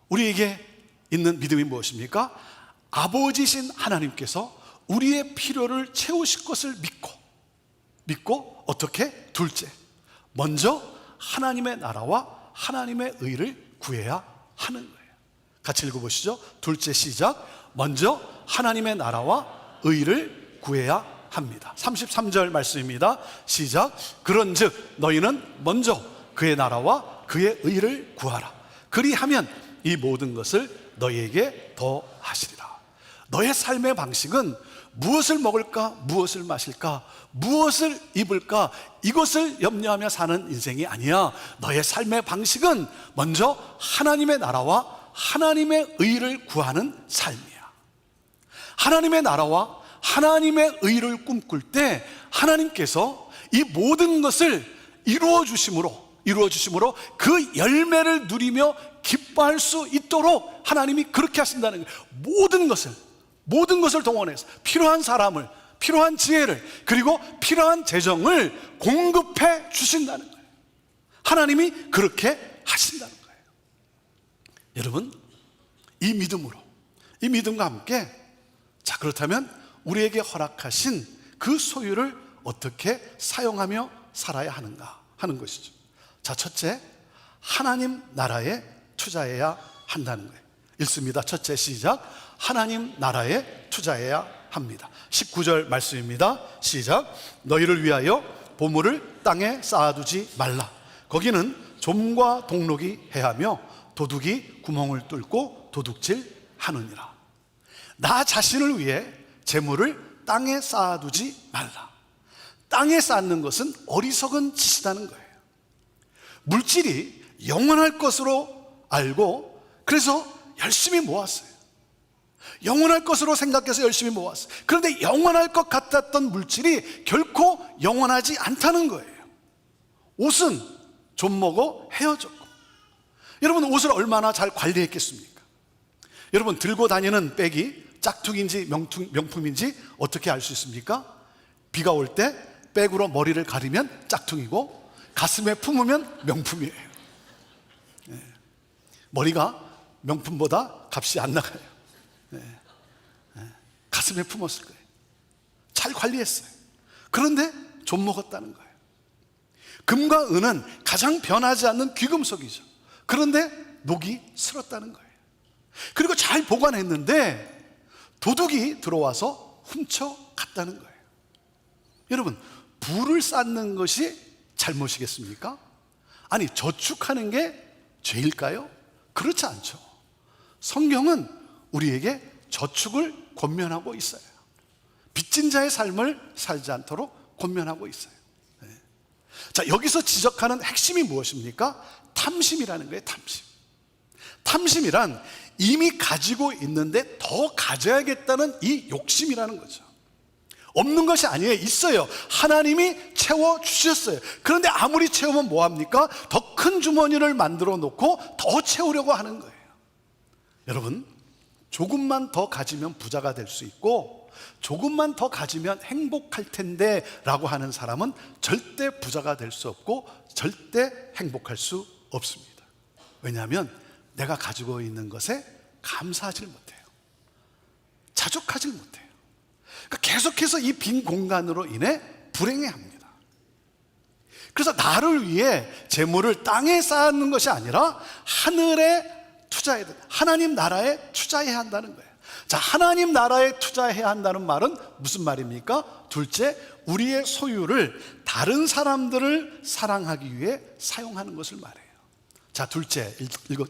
우리에게 있는 믿음이 무엇입니까? 아버지신 하나님께서 우리의 필요를 채우실 것을 믿고 어떻게? 둘째, 먼저 하나님의 나라와 하나님의 의를 구해야 하는 거예요. 같이 읽어보시죠. 둘째, 시작. 먼저 하나님의 나라와 의를 구해야 합니다. 33절 말씀입니다. 시작. 그런즉 너희는 먼저 그의 나라와 그의 의를 구하라. 그리하면 이 모든 것을 너희에게 더하시리라. 너의 삶의 방식은 무엇을 먹을까, 무엇을 마실까, 무엇을 입을까, 이것을 염려하며 사는 인생이 아니야. 너의 삶의 방식은 먼저 하나님의 나라와 하나님의 의를 구하는 삶이야. 하나님의 나라와 하나님의 의를 꿈꿀 때 하나님께서 이 모든 것을 이루어 주심으로 그 열매를 누리며 기뻐할 수 있도록 하나님이 그렇게 하신다는 거예요. 모든 것을 동원해서 필요한 사람을, 필요한 지혜를, 그리고 필요한 재정을 공급해 주신다는 거예요. 하나님이 그렇게 하신다는 거예요. 여러분, 이 믿음과 함께, 자, 그렇다면 우리에게 허락하신 그 소유를 어떻게 사용하며 살아야 하는가 하는 것이죠. 자, 첫째, 하나님 나라에 투자해야 한다는 거예요. 읽습니다. 첫째, 시작. 하나님 나라에 투자해야 합니다. 19절 말씀입니다. 시작. 너희를 위하여 보물을 땅에 쌓아두지 말라. 거기는 좀과 동록이 해하며 도둑이 구멍을 뚫고 도둑질 하느니라. 나 자신을 위해 재물을 땅에 쌓아두지 말라. 땅에 쌓는 것은 어리석은 짓이라는 거예요. 물질이 영원할 것으로 알고 그래서 열심히 모았어요. 영원할 것으로 생각해서 열심히 모았어요. 그런데 영원할 것 같았던 물질이 결코 영원하지 않다는 거예요. 옷은 좀 먹어 헤어졌고, 여러분 옷을 얼마나 잘 관리했겠습니까? 여러분 들고 다니는 백이 짝퉁인지 명품인지 어떻게 알 수 있습니까? 비가 올 때 백으로 머리를 가리면 짝퉁이고 가슴에 품으면 명품이에요. 머리가 명품보다 값이 안 나가요. 가슴에 품었을 거예요. 잘 관리했어요. 그런데 좀 먹었다는 거예요. 금과 은은 가장 변하지 않는 귀금속이죠. 그런데 녹이 슬었다는 거예요. 그리고 잘 보관했는데 도둑이 들어와서 훔쳐갔다는 거예요. 여러분, 부를 쌓는 것이 잘못이겠습니까? 아니, 저축하는 게 죄일까요? 그렇지 않죠. 성경은 우리에게 저축을 권면하고 있어요. 빚진 자의 삶을 살지 않도록 권면하고 있어요. 자, 여기서 지적하는 핵심이 무엇입니까? 탐심이라는 거예요. 탐심이란 이미 가지고 있는데 더 가져야겠다는 이 욕심이라는 거죠. 없는 것이 아니에요. 있어요. 하나님이 채워주셨어요. 그런데 아무리 채우면 뭐합니까? 더 큰 주머니를 만들어 놓고 더 채우려고 하는 거예요. 여러분, 조금만 더 가지면 부자가 될 수 있고 조금만 더 가지면 행복할 텐데 라고 하는 사람은 절대 부자가 될 수 없고 절대 행복할 수 없습니다. 왜냐하면 내가 가지고 있는 것에 감사하지 못해요. 자족하지 못해요. 그러니까 계속해서 이 빈 공간으로 인해 불행해합니다. 그래서 나를 위해 재물을 땅에 쌓는 것이 아니라 하늘에 투자해야 된다. 하나님 나라에 투자해야 한다는 거예요. 자, 하나님 나라에 투자해야 한다는 말은 무슨 말입니까? 둘째, 우리의 소유를 다른 사람들을 사랑하기 위해 사용하는 것을 말해요. 자, 둘째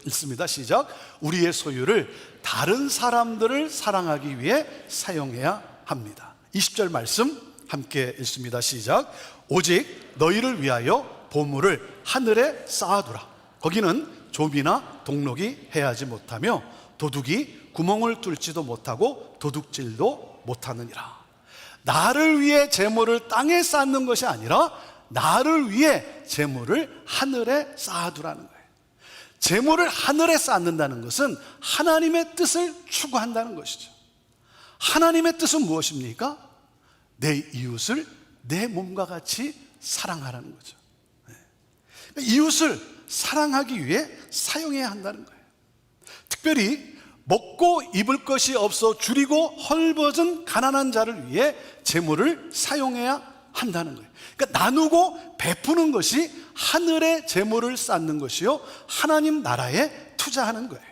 읽습니다. 시작. 우리의 소유를 다른 사람들을 사랑하기 위해 사용해야 합니다. 20절 말씀 함께 읽습니다. 시작. 오직 너희를 위하여 보물을 하늘에 쌓아두라. 거기는 좀이나 동록이 해하지 못하며 도둑이 구멍을 뚫지도 못하고 도둑질도 못하느니라. 나를 위해 재물을 땅에 쌓는 것이 아니라 나를 위해 재물을 하늘에 쌓아두라는 거예요. 재물을 하늘에 쌓는다는 것은 하나님의 뜻을 추구한다는 것이죠. 하나님의 뜻은 무엇입니까? 내 이웃을 내 몸과 같이 사랑하라는 거죠. 이웃을 사랑하기 위해 사용해야 한다는 거예요. 특별히 먹고 입을 것이 없어 줄이고 헐벗은 가난한 자를 위해 재물을 사용해야 한다는 거예요. 그러니까 나누고 베푸는 것이 하늘의 재물을 쌓는 것이요, 하나님 나라에 투자하는 거예요.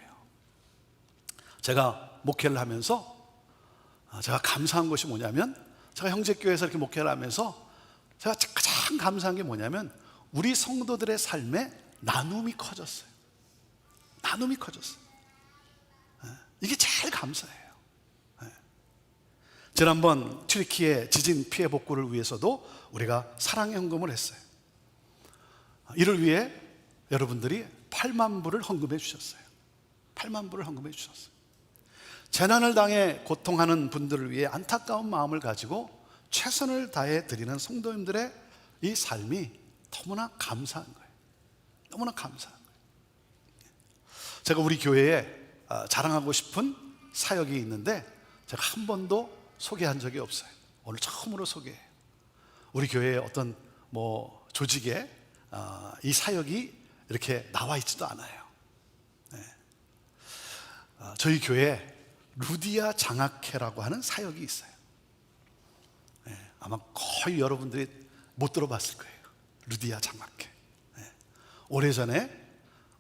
제가 목회를 하면서 제가 감사한 것이 뭐냐면, 제가 형제교회에서 이렇게 목회를 하면서 제가 가장 감사한 게 뭐냐면, 우리 성도들의 삶에 나눔이 커졌어요. 나눔이 커졌어요. 이게 제일 감사해요. 지난번 튀르키예 지진 피해 복구를 위해서도 우리가 사랑의 헌금을 했어요. 이를 위해 여러분들이 8만 불을 헌금해 주셨어요. 8만 불을 헌금해 주셨어요. 재난을 당해 고통하는 분들을 위해 안타까운 마음을 가지고 최선을 다해 드리는 성도님들의 이 삶이 너무나 감사한 거예요. 너무나 감사한 거예요. 제가 우리 교회에 자랑하고 싶은 사역이 있는데 제가 한 번도 소개한 적이 없어요. 오늘 처음으로 소개해요. 우리 교회의 어떤 조직에 이 사역이 이렇게 나와 있지도 않아요. 저희 교회에 루디아 장학회라고 하는 사역이 있어요. 아마 거의 여러분들이 못 들어봤을 거예요. 루디아 장학회. 오래전에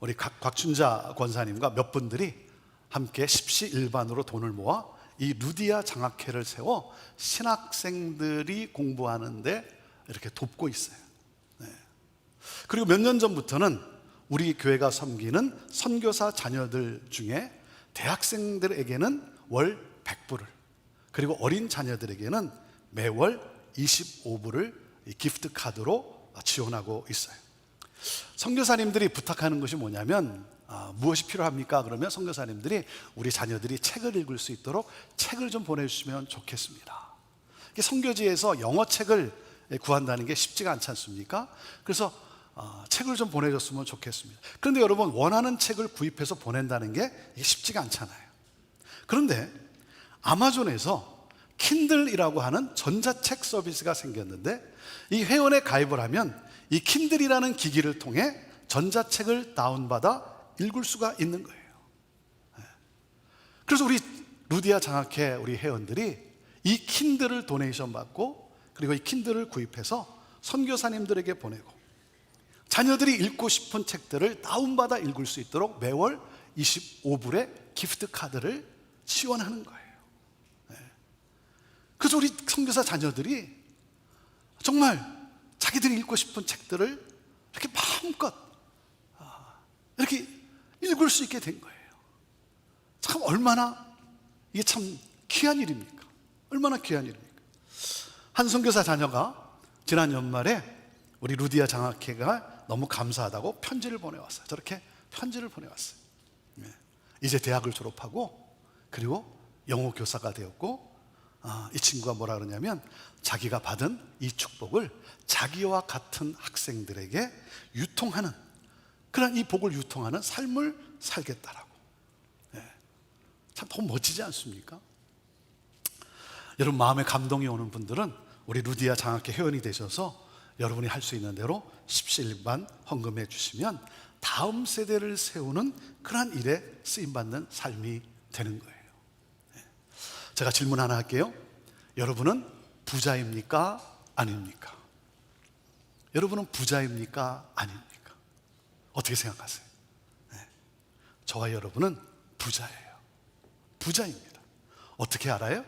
우리 곽춘자 권사님과 몇 분들이 함께 십시일반으로 돈을 모아 이 루디아 장학회를 세워 신학생들이 공부하는데 이렇게 돕고 있어요. 그리고 몇 년 전부터는 우리 교회가 섬기는 선교사 자녀들 중에 대학생들에게는 월 100불을, 그리고 어린 자녀들에게는 매월 25불을 기프트 카드로 지원하고 있어요. 선교사님들이 부탁하는 것이 뭐냐면, 무엇이 필요합니까? 그러면 선교사님들이 우리 자녀들이 책을 읽을 수 있도록 책을 좀 보내주시면 좋겠습니다. 선교지에서 영어 책을 구한다는 게 쉽지가 않지 않습니까? 그래서 책을 좀 보내줬으면 좋겠습니다. 그런데 여러분, 원하는 책을 구입해서 보낸다는 게 쉽지가 않잖아요. 그런데 아마존에서 킨들이라고 하는 전자책 서비스가 생겼는데, 이 회원에 가입을 하면 이 킨들이라는 기기를 통해 전자책을 다운받아 읽을 수가 있는 거예요. 그래서 우리 루디아 장학회 우리 회원들이 이 킨들을 도네이션 받고, 그리고 이 킨들을 구입해서 선교사님들에게 보내고, 자녀들이 읽고 싶은 책들을 다운받아 읽을 수 있도록 매월 25불의 기프트 카드를 지원하는 거예요. 그래서 우리 선교사 자녀들이 정말 자기들이 읽고 싶은 책들을 이렇게 마음껏 이렇게 읽을 수 있게 된 거예요. 참 얼마나 이게 참 귀한 일입니까? 얼마나 귀한 일입니까? 한 선교사 자녀가 지난 연말에 우리 루디아 장학회가 너무 감사하다고 편지를 보내왔어요. 저렇게 편지를 보내왔어요. 이제 대학을 졸업하고, 그리고 영어 교사가 되었고, 이 친구가 뭐라 그러냐면, 자기가 받은 이 축복을 자기와 같은 학생들에게 유통하는, 그런 이 복을 유통하는 삶을 살겠다라고. 참 너무 멋지지 않습니까? 여러분, 마음에 감동이 오는 분들은 우리 루디아 장학회 회원이 되셔서 여러분이 할 수 있는 대로 십시일반 헌금해 주시면 다음 세대를 세우는 그러한 일에 쓰임받는 삶이 되는 거예요. 제가 질문 하나 할게요. 여러분은 부자입니까? 아닙니까? 여러분은 부자입니까? 아닙니까? 어떻게 생각하세요? 저와 여러분은 부자예요. 부자입니다. 어떻게 알아요?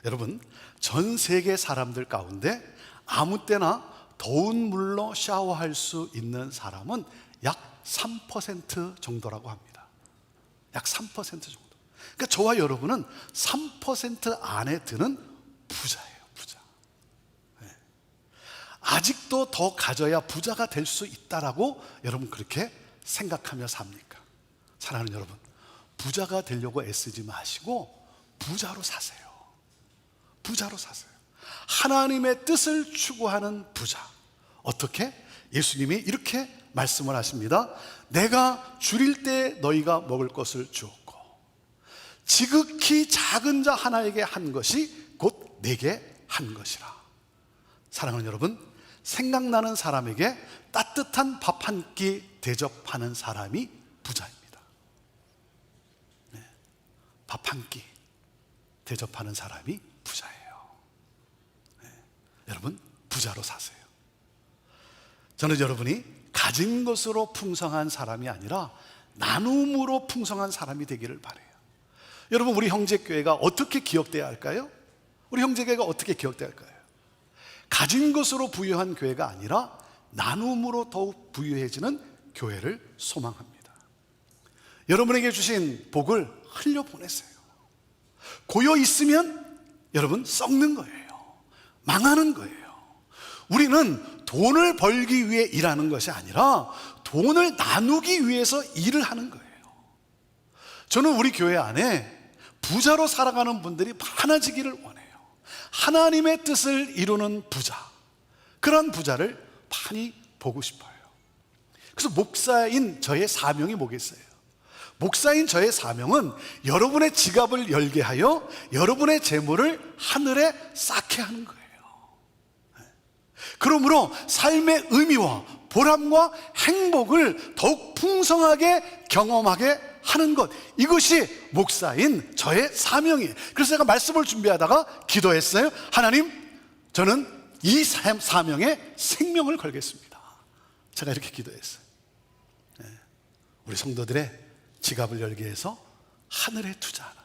여러분, 전 세계 사람들 가운데 아무 때나 더운 물로 샤워할 수 있는 사람은 약 3% 정도라고 합니다. 약 3% 정도. 그러니까 저와 여러분은 3% 안에 드는 부자예요. 부자. 아직도 더 가져야 부자가 될 수 있다라고 여러분 그렇게 생각하며 삽니까? 사랑하는 여러분, 부자가 되려고 애쓰지 마시고 부자로 사세요. 부자로 사세요. 하나님의 뜻을 추구하는 부자. 어떻게? 예수님이 이렇게 말씀을 하십니다. 내가 줄일 때 너희가 먹을 것을 주었고, 지극히 작은 자 하나에게 한 것이 곧 내게 한 것이라. 사랑하는 여러분, 생각나는 사람에게 따뜻한 밥 한 끼 대접하는 사람이 부자입니다. 한 끼 대접하는 사람이 부자예요. 여러분, 부자로 사세요. 저는 여러분이 가진 것으로 풍성한 사람이 아니라 나눔으로 풍성한 사람이 되기를 바라요. 여러분, 우리 형제교회가 어떻게 기억돼야 할까요? 우리 형제교회가 어떻게 기억돼야 할까요? 가진 것으로 부유한 교회가 아니라 나눔으로 더욱 부유해지는 교회를 소망합니다. 여러분에게 주신 복을 흘려보내세요. 고여 있으면 여러분 썩는 거예요. 망하는 거예요. 우리는 돈을 벌기 위해 일하는 것이 아니라 돈을 나누기 위해서 일을 하는 거예요. 저는 우리 교회 안에 부자로 살아가는 분들이 많아지기를 원해요. 하나님의 뜻을 이루는 부자, 그런 부자를 많이 보고 싶어요. 그래서 목사인 저의 사명이 뭐겠어요? 목사인 저의 사명은 여러분의 지갑을 열게 하여 여러분의 재물을 하늘에 쌓게 하는 거예요. 그러므로 삶의 의미와 보람과 행복을 더욱 풍성하게 경험하게 하는 것, 이것이 목사인 저의 사명이에요. 그래서 제가 말씀을 준비하다가 기도했어요. 하나님, 저는 이 사명에 생명을 걸겠습니다. 제가 이렇게 기도했어요. 우리 성도들의 지갑을 열게 해서 하늘에 투자하라.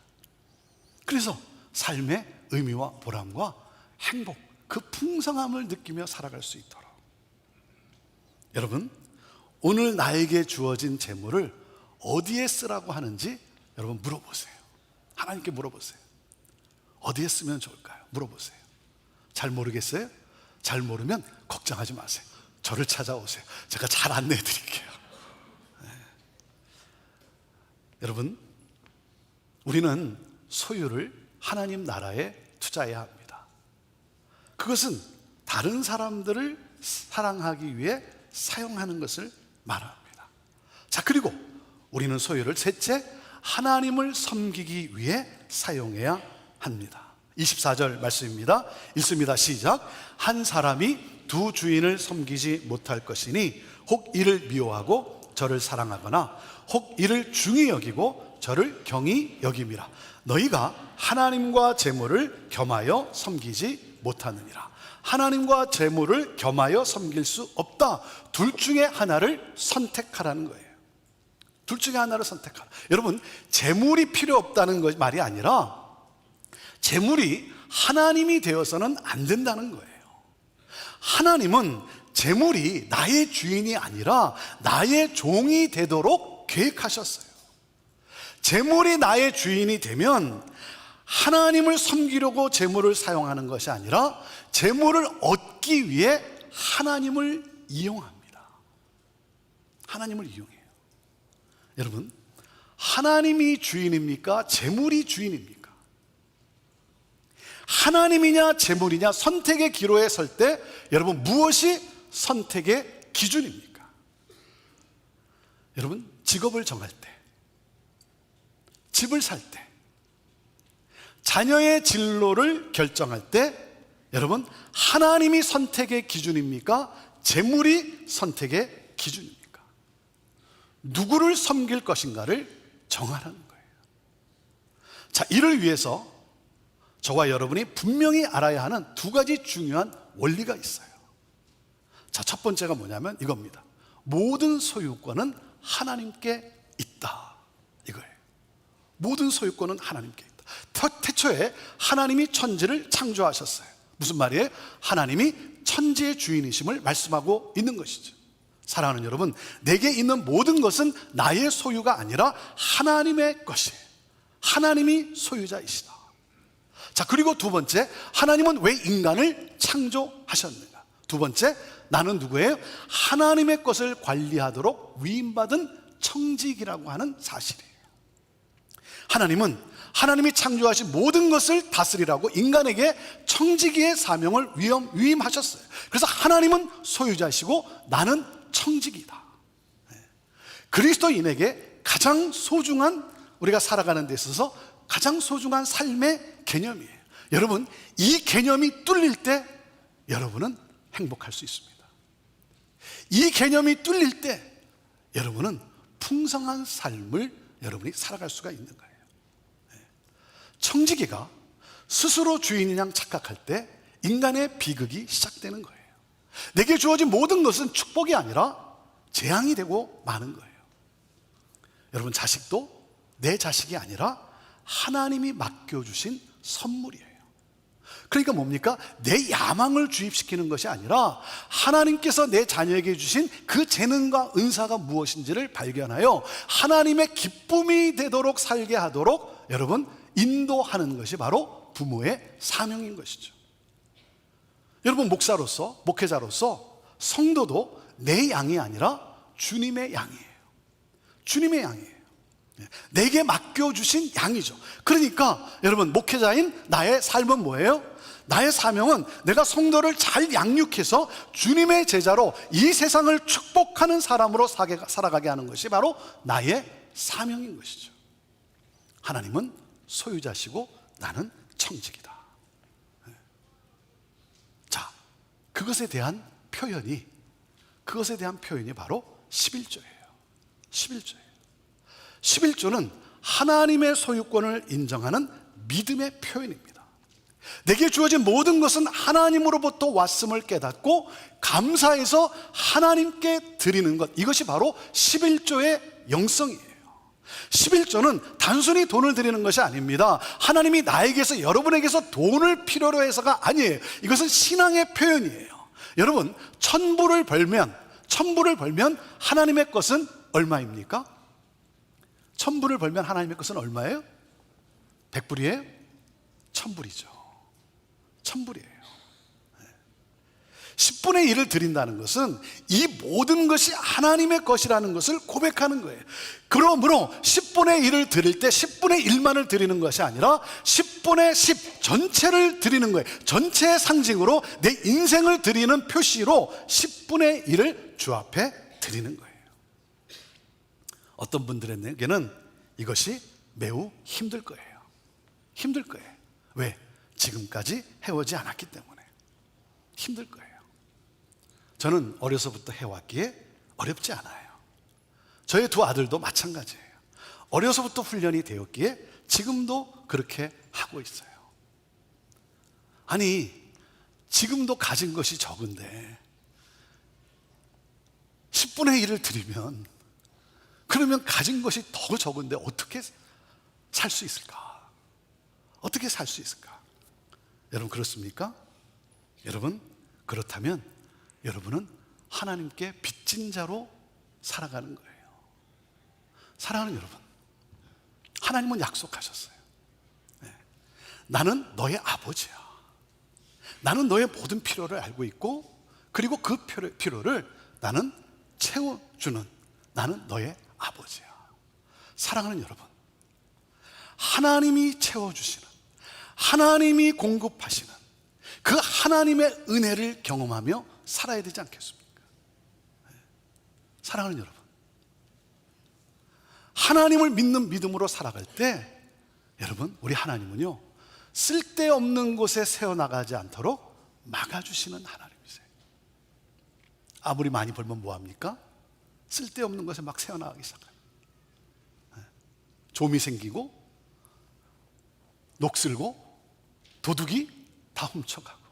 그래서 삶의 의미와 보람과 행복, 그 풍성함을 느끼며 살아갈 수 있도록. 여러분, 오늘 나에게 주어진 재물을 어디에 쓰라고 하는지 여러분 물어보세요. 하나님께 물어보세요. 어디에 쓰면 좋을까요? 물어보세요. 잘 모르겠어요? 잘 모르면 걱정하지 마세요. 저를 찾아오세요. 제가 잘 안내해 드릴게요. 여러분, 우리는 소유를 하나님 나라에 투자해야 합니다. 그것은 다른 사람들을 사랑하기 위해 사용하는 것을 말합니다. 자, 그리고 우리는 소유를 셋째, 하나님을 섬기기 위해 사용해야 합니다. 24절 말씀입니다. 읽습니다. 시작. 한 사람이 두 주인을 섬기지 못할 것이니 혹 이를 미워하고 저를 사랑하거나 혹 이를 중히 여기고 저를 경히 여김이라. 너희가 하나님과 재물을 겸하여 섬기지 못하느니라. 하나님과 재물을 겸하여 섬길 수 없다. 둘 중에 하나를 선택하라는 거예요. 둘 중에 하나를 선택하라. 여러분, 재물이 필요 없다는 것 말이 아니라 재물이 하나님이 되어서는 안 된다는 거예요. 하나님은 재물이 나의 주인이 아니라 나의 종이 되도록 계획하셨어요. 재물이 나의 주인이 되면 하나님을 섬기려고 재물을 사용하는 것이 아니라 재물을 얻기 위해 하나님을 이용합니다. 하나님을 이용해요. 여러분, 하나님이 주인입니까? 재물이 주인입니까? 하나님이냐 재물이냐 선택의 기로에 설 때 여러분, 무엇이 선택의 기준입니까? 여러분, 직업을 정할 때, 집을 살 때, 자녀의 진로를 결정할 때 여러분, 하나님이 선택의 기준입니까? 재물이 선택의 기준입니까? 누구를 섬길 것인가를 정하라는 거예요. 자, 이를 위해서 저와 여러분이 분명히 알아야 하는 두 가지 중요한 원리가 있어요. 자, 첫 번째가 뭐냐면 이겁니다. 모든 소유권은 하나님께 있다, 이거예요. 모든 소유권은 하나님께 있다. 태초에 하나님이 천지를 창조하셨어요. 무슨 말이에요? 하나님이 천지의 주인이심을 말씀하고 있는 것이죠. 사랑하는 여러분, 내게 있는 모든 것은 나의 소유가 아니라 하나님의 것이에요. 하나님이 소유자이시다. 자, 그리고 두 번째, 하나님은 왜 인간을 창조하셨는가? 두 번째, 나는 누구예요? 하나님의 것을 관리하도록 위임받은 청직이라고 하는 사실이에요. 하나님은 하나님이 창조하신 모든 것을 다스리라고 인간에게 청지기의 사명을 위임하셨어요. 그래서 하나님은 소유자이시고 나는 청지기다. 그리스도인에게 가장 소중한, 우리가 살아가는 데 있어서 가장 소중한 삶의 개념이에요. 여러분, 이 개념이 뚫릴 때 여러분은 행복할 수 있습니다. 이 개념이 뚫릴 때 여러분은 풍성한 삶을 여러분이 살아갈 수가 있는 거예요. 청지기가 스스로 주인인 양 착각할 때 인간의 비극이 시작되는 거예요. 내게 주어진 모든 것은 축복이 아니라 재앙이 되고 마는 거예요. 여러분, 자식도 내 자식이 아니라 하나님이 맡겨주신 선물이에요. 그러니까 뭡니까? 내 야망을 주입시키는 것이 아니라 하나님께서 내 자녀에게 주신 그 재능과 은사가 무엇인지를 발견하여 하나님의 기쁨이 되도록 살게 하도록 여러분 인도하는 것이 바로 부모의 사명인 것이죠. 여러분, 목사로서, 목회자로서 성도도 내 양이 아니라 주님의 양이에요. 주님의 양이에요. 내게 맡겨주신 양이죠. 그러니까 여러분, 목회자인 나의 삶은 뭐예요? 나의 사명은 내가 성도를 잘 양육해서 주님의 제자로 이 세상을 축복하는 사람으로 살아가게 하는 것이 바로 나의 사명인 것이죠. 하나님은 소유자시고 나는 청지기다. 자, 그것에 대한 표현이 바로 11조예요. 11조는 하나님의 소유권을 인정하는 믿음의 표현입니다. 내게 주어진 모든 것은 하나님으로부터 왔음을 깨닫고 감사해서 하나님께 드리는 것, 이것이 바로 11조의 영성이에요. 11조는 단순히 돈을 드리는 것이 아닙니다. 하나님이 나에게서, 여러분에게서 돈을 필요로 해서가 아니에요. 이것은 신앙의 표현이에요. 여러분, 천불을 벌면 하나님의 것은 얼마입니까? 천불을 벌면 하나님의 것은 얼마예요? 100불이에요? 1000불이죠. 1000불이에요. 10분의 1을 드린다는 것은 이 모든 것이 하나님의 것이라는 것을 고백하는 거예요. 그러므로 10분의 1을 드릴 때 10분의 1만을 드리는 것이 아니라 10분의 10 전체를 드리는 거예요. 전체의 상징으로 내 인생을 드리는 표시로 10분의 1을 주 앞에 드리는 거예요. 어떤 분들에게는 이것이 매우 힘들 거예요. 왜? 지금까지 해오지 않았기 때문에 힘들 거예요. 저는 어려서부터 해왔기에 어렵지 않아요. 저의 두 아들도 마찬가지예요. 어려서부터 훈련이 되었기에 지금도 그렇게 하고 있어요. 아니, 지금도 가진 것이 적은데 10분의 1을 드리면, 그러면 가진 것이 더 적은데 어떻게 살 수 있을까? 어떻게 살 수 있을까? 여러분, 그렇습니까? 여러분, 그렇다면 여러분은 하나님께 빚진 자로 살아가는 거예요. 사랑하는 여러분, 하나님은 약속하셨어요. 나는 너의 아버지야. 나는 너의 모든 필요를 알고 있고, 그리고 그 필요를 나는 채워주는, 나는 너의 아버지야. 사랑하는 여러분, 하나님이 채워주시는, 하나님이 공급하시는 그 하나님의 은혜를 경험하며 살아야 되지 않겠습니까? 사랑하는 여러분, 하나님을 믿는 믿음으로 살아갈 때 여러분, 우리 하나님은요, 쓸데없는 곳에 세워나가지 않도록 막아주시는 하나님이세요. 아무리 많이 벌면 뭐합니까? 쓸데없는 것에 막 세워나가기 시작해요. 좀이 생기고 녹슬고 도둑이 다 훔쳐가고.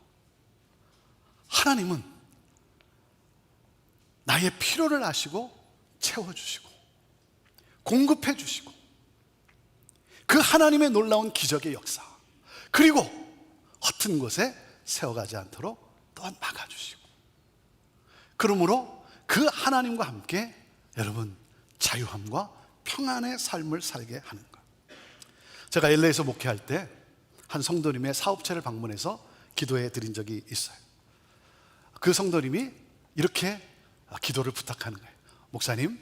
하나님은 나의 필요를 아시고 채워주시고 공급해 주시고, 그 하나님의 놀라운 기적의 역사, 그리고 허튼 곳에 세워가지 않도록 또한 막아주시고, 그러므로 그 하나님과 함께 여러분 자유함과 평안의 삶을 살게 하는 것. 제가 LA에서 목회할 때 한 성도님의 사업체를 방문해서 기도해 드린 적이 있어요. 그 성도님이 이렇게 기도를 부탁하는 거예요. 목사님,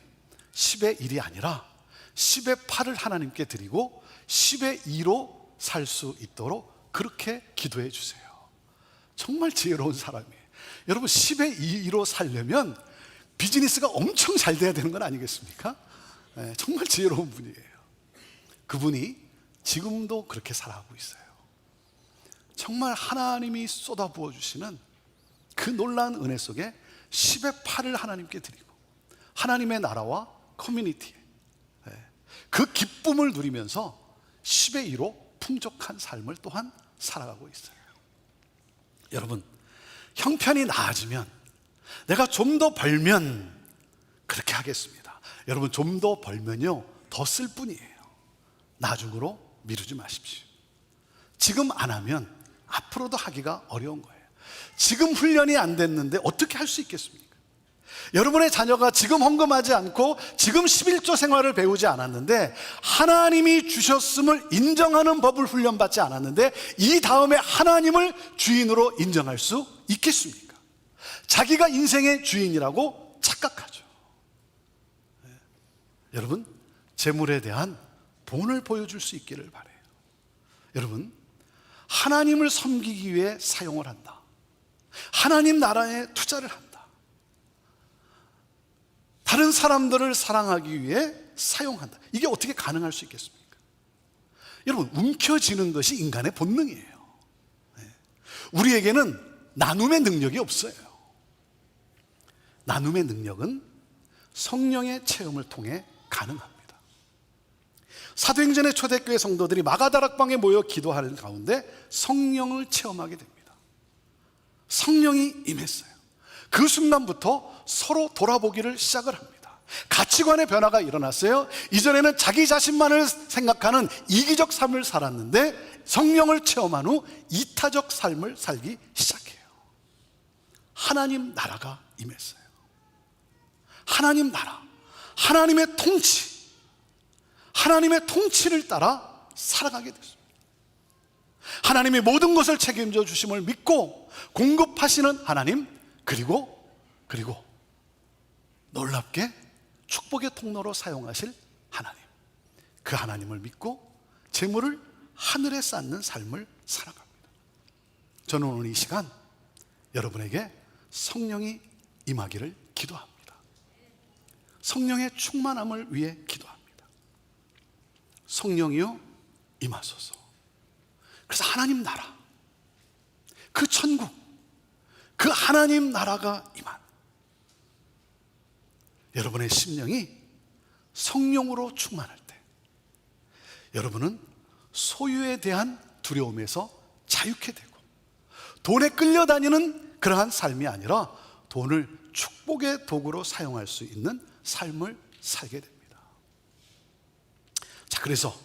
10의 1이 아니라 10의 8을 하나님께 드리고 10의 2로 살 수 있도록 그렇게 기도해 주세요. 정말 지혜로운 사람이에요. 여러분, 10의 2로 살려면 비즈니스가 엄청 잘 돼야 되는 건 아니겠습니까? 네, 정말 지혜로운 분이에요. 그분이 지금도 그렇게 살아가고 있어요. 정말 하나님이 쏟아부어 주시는 그 놀라운 은혜 속에 10의 8을 하나님께 드리고 하나님의 나라와 커뮤니티에 그 기쁨을 누리면서 10의 2로 풍족한 삶을 또한 살아가고 있어요. 여러분, 형편이 나아지면, 내가 좀 더 벌면 그렇게 하겠습니다. 여러분, 좀 더 벌면요 더 쓸 뿐이에요. 나중으로 미루지 마십시오. 지금 안 하면 앞으로도 하기가 어려운 거예요. 지금 훈련이 안 됐는데 어떻게 할 수 있겠습니까? 여러분의 자녀가 지금 헌금하지 않고 지금 11조 생활을 배우지 않았는데, 하나님이 주셨음을 인정하는 법을 훈련받지 않았는데, 이 다음에 하나님을 주인으로 인정할 수 있겠습니까? 자기가 인생의 주인이라고 착각하죠. 네. 여러분, 재물에 대한 본을 보여줄 수 있기를 바라요. 여러분, 하나님을 섬기기 위해 사용을 한다. 하나님 나라에 투자를 한다. 다른 사람들을 사랑하기 위해 사용한다. 이게 어떻게 가능할 수 있겠습니까? 여러분, 움켜쥐는 것이 인간의 본능이에요. 우리에게는 나눔의 능력이 없어요. 나눔의 능력은 성령의 체험을 통해 가능합니다. 사도행전의 초대교회 성도들이 마가다락방에 모여 기도하는 가운데 성령을 체험하게 됩니다. 성령이 임했어요. 그 순간부터 서로 돌아보기를 시작을 합니다. 가치관의 변화가 일어났어요. 이전에는 자기 자신만을 생각하는 이기적 삶을 살았는데, 성령을 체험한 후 이타적 삶을 살기 시작해요. 하나님 나라가 임했어요. 하나님 나라, 하나님의 통치, 하나님의 통치를 따라 살아가게 됐습니다. 하나님이 모든 것을 책임져 주심을 믿고 공급하시는 하나님, 그리고 놀랍게 축복의 통로로 사용하실 하나님, 그 하나님을 믿고 재물을 하늘에 쌓는 삶을 살아갑니다. 저는 오늘 이 시간 여러분에게 성령이 임하기를 기도합니다. 성령의 충만함을 위해 기도합니다. 성령이여 임하소서. 그래서 하나님 나라, 그 천국, 그 하나님 나라가 임한 여러분의 심령이 성령으로 충만할 때, 여러분은 소유에 대한 두려움에서 자유케 되고, 돈에 끌려다니는 그러한 삶이 아니라 돈을 축복의 도구로 사용할 수 있는 삶을 살게 됩니다. 자, 그래서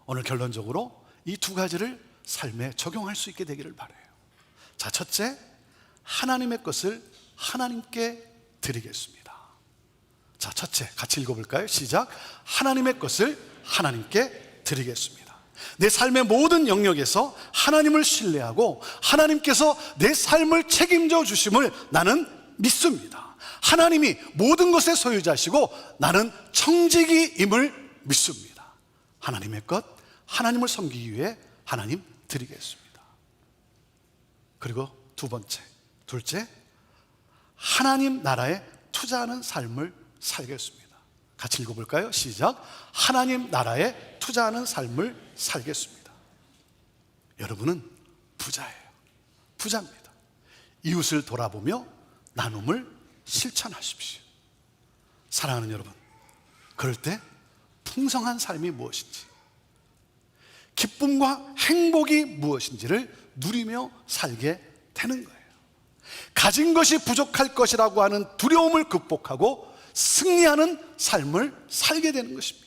오늘 결론적으로 이 두 가지를 삶에 적용할 수 있게 되기를 바라요. 자, 첫째, 하나님의 것을 하나님께 드리겠습니다. 자, 첫째, 같이 읽어볼까요? 시작. 하나님의 것을 하나님께 드리겠습니다. 내 삶의 모든 영역에서 하나님을 신뢰하고 하나님께서 내 삶을 책임져 주심을 나는 믿습니다. 하나님이 모든 것의 소유자시고 나는 청지기임을 믿습니다. 하나님의 것, 하나님을 섬기기 위해 하나님 드리겠습니다. 그리고 둘째, 하나님 나라에 투자하는 삶을 살겠습니다. 같이 읽어볼까요? 시작. 하나님 나라에 투자하는 삶을 살겠습니다. 여러분은 부자예요. 부자입니다. 이웃을 돌아보며 나눔을 실천하십시오. 사랑하는 여러분, 그럴 때 풍성한 삶이 무엇인지, 기쁨과 행복이 무엇인지를 누리며 살게 되는 거예요. 가진 것이 부족할 것이라고 하는 두려움을 극복하고 승리하는 삶을 살게 되는 것입니다.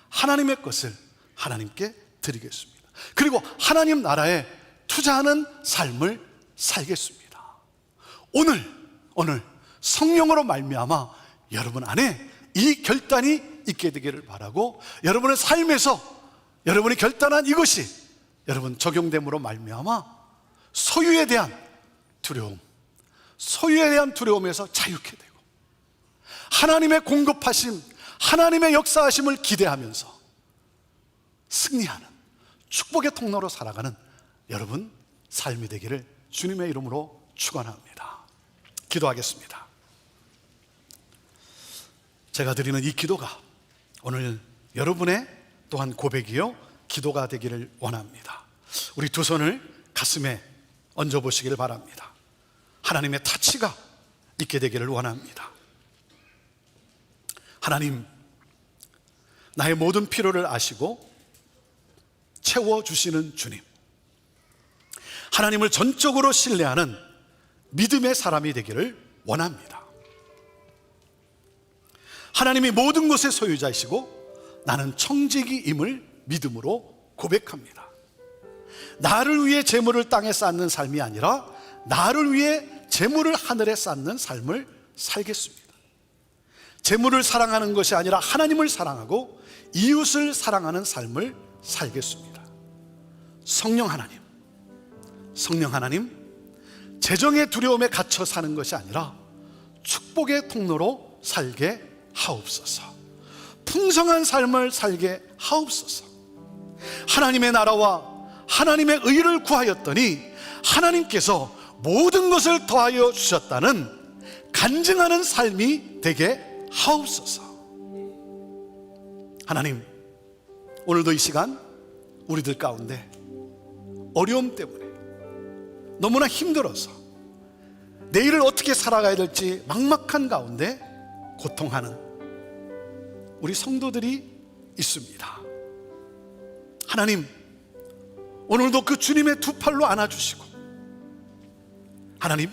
하나님의 것을 하나님께 드리겠습니다. 그리고 하나님 나라에 투자하는 삶을 살겠습니다. 오늘 성령으로 말미암아 여러분 안에 이 결단이 있게 되기를 바라고, 여러분의 삶에서 여러분이 결단한 이것이 여러분 적용됨으로 말미암아 소유에 대한 두려움에서 자유케 되고, 하나님의 공급하심, 하나님의 역사하심을 기대하면서 승리하는 축복의 통로로 살아가는 여러분 삶이 되기를 주님의 이름으로 축원합니다. 기도하겠습니다. 제가 드리는 이 기도가 오늘 여러분의 또한 고백이요 기도가 되기를 원합니다. 우리 두 손을 가슴에 얹어 보시기를 바랍니다. 하나님의 타치가 있게 되기를 원합니다. 하나님, 나의 모든 필요를 아시고 채워주시는 주님, 하나님을 전적으로 신뢰하는 믿음의 사람이 되기를 원합니다. 하나님이 모든 것의 소유자이시고 나는 청지기임을 믿음으로 고백합니다. 나를 위해 재물을 땅에 쌓는 삶이 아니라 나를 위해 재물을 하늘에 쌓는 삶을 살겠습니다. 재물을 사랑하는 것이 아니라 하나님을 사랑하고 이웃을 사랑하는 삶을 살겠습니다. 성령 하나님, 재정의 두려움에 갇혀 사는 것이 아니라 축복의 통로로 살게 하옵소서. 풍성한 삶을 살게 하옵소서. 하나님의 나라와 하나님의 의를 구하였더니 하나님께서 모든 것을 더하여 주셨다는 간증하는 삶이 되게 하옵소서. 하나님, 오늘도 이 시간 우리들 가운데 어려움 때문에 너무나 힘들어서 내일을 어떻게 살아가야 될지 막막한 가운데 고통하는 우리 성도들이 있습니다. 하나님, 오늘도 그 주님의 두 팔로 안아주시고, 하나님,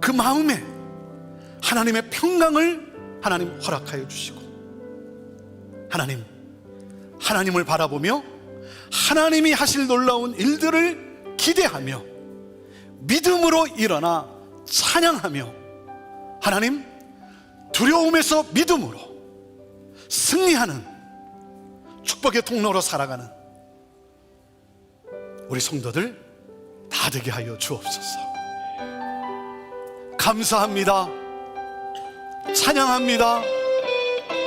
그 마음에 하나님의 평강을 하나님 허락하여 주시고, 하나님, 하나님을 바라보며 하나님이 하실 놀라운 일들을 기대하며 믿음으로 일어나 찬양하며, 하나님, 두려움에서 믿음으로 승리하는 축복의 통로로 살아가는 우리 성도들 다 되게 하여 주옵소서. 감사합니다. 찬양합니다.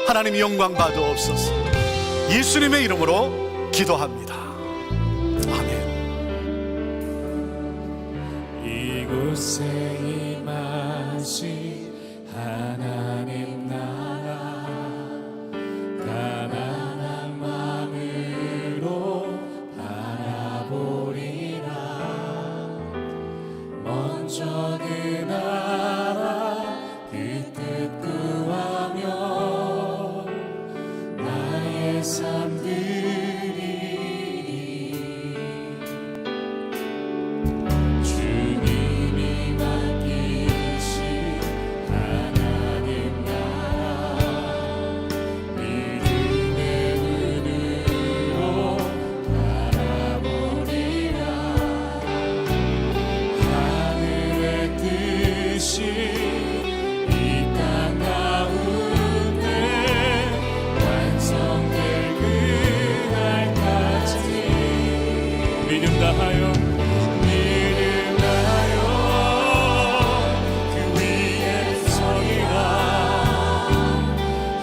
하나님 영광 받으옵소서. 예수님의 이름으로 기도합니다. 아멘. 이곳에 임하신 하나님 나라, 가난한 마음으로 바라보리라. 먼저 그 나라 그 뜻 구하며 나의 삶들이 주님이 맡기신 하나님 나라, 믿음의 눈으로 바라보리라. 하늘의 뜻이 이 땅 가운데 완성될 그날까지 믿음 다하여 그 위에 서리라.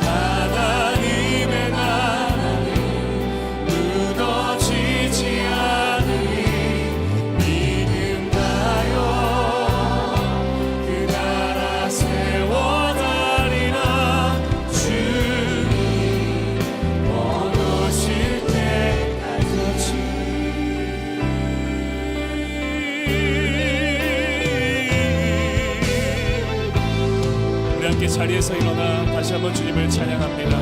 하나님의 나라는 무너지지 않으니 믿음 다하여 그 나라 세워나리라. 주님 오실 때까지. 우리 함께 자리에서 일어나 다시 한번 주님을 찬양합니다.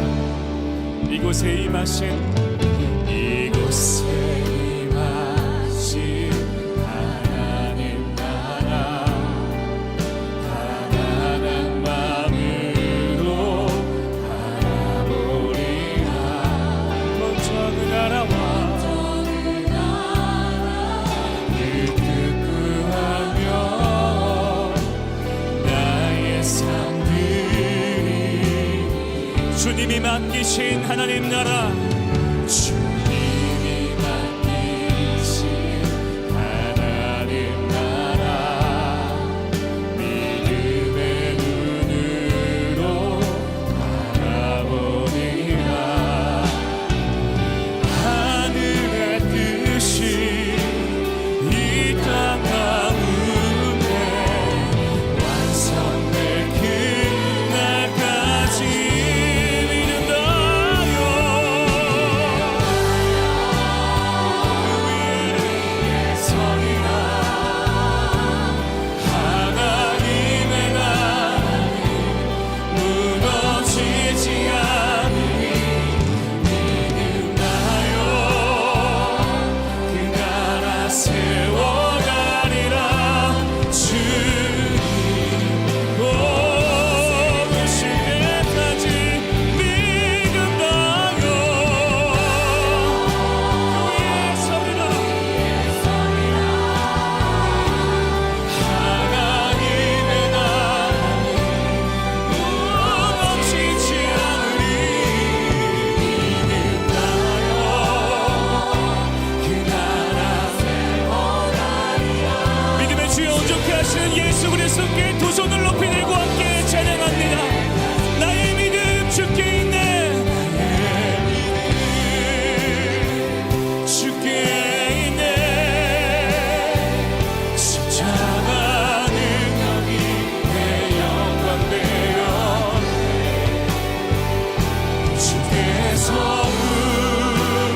이곳에 임하신 하나님 나라, 가난한 마음으로 바라보리라. 먼저 그 나라와 그 뜻 구하며 나의 삶들이 주님이 맡기신 하나님 나라, 주님이 맡기신 하나님 나라, 믿음의 눈으로 바라보리라. 하늘의 뜻이 이 땅 가운데 완성될 그날까지 믿음 다하여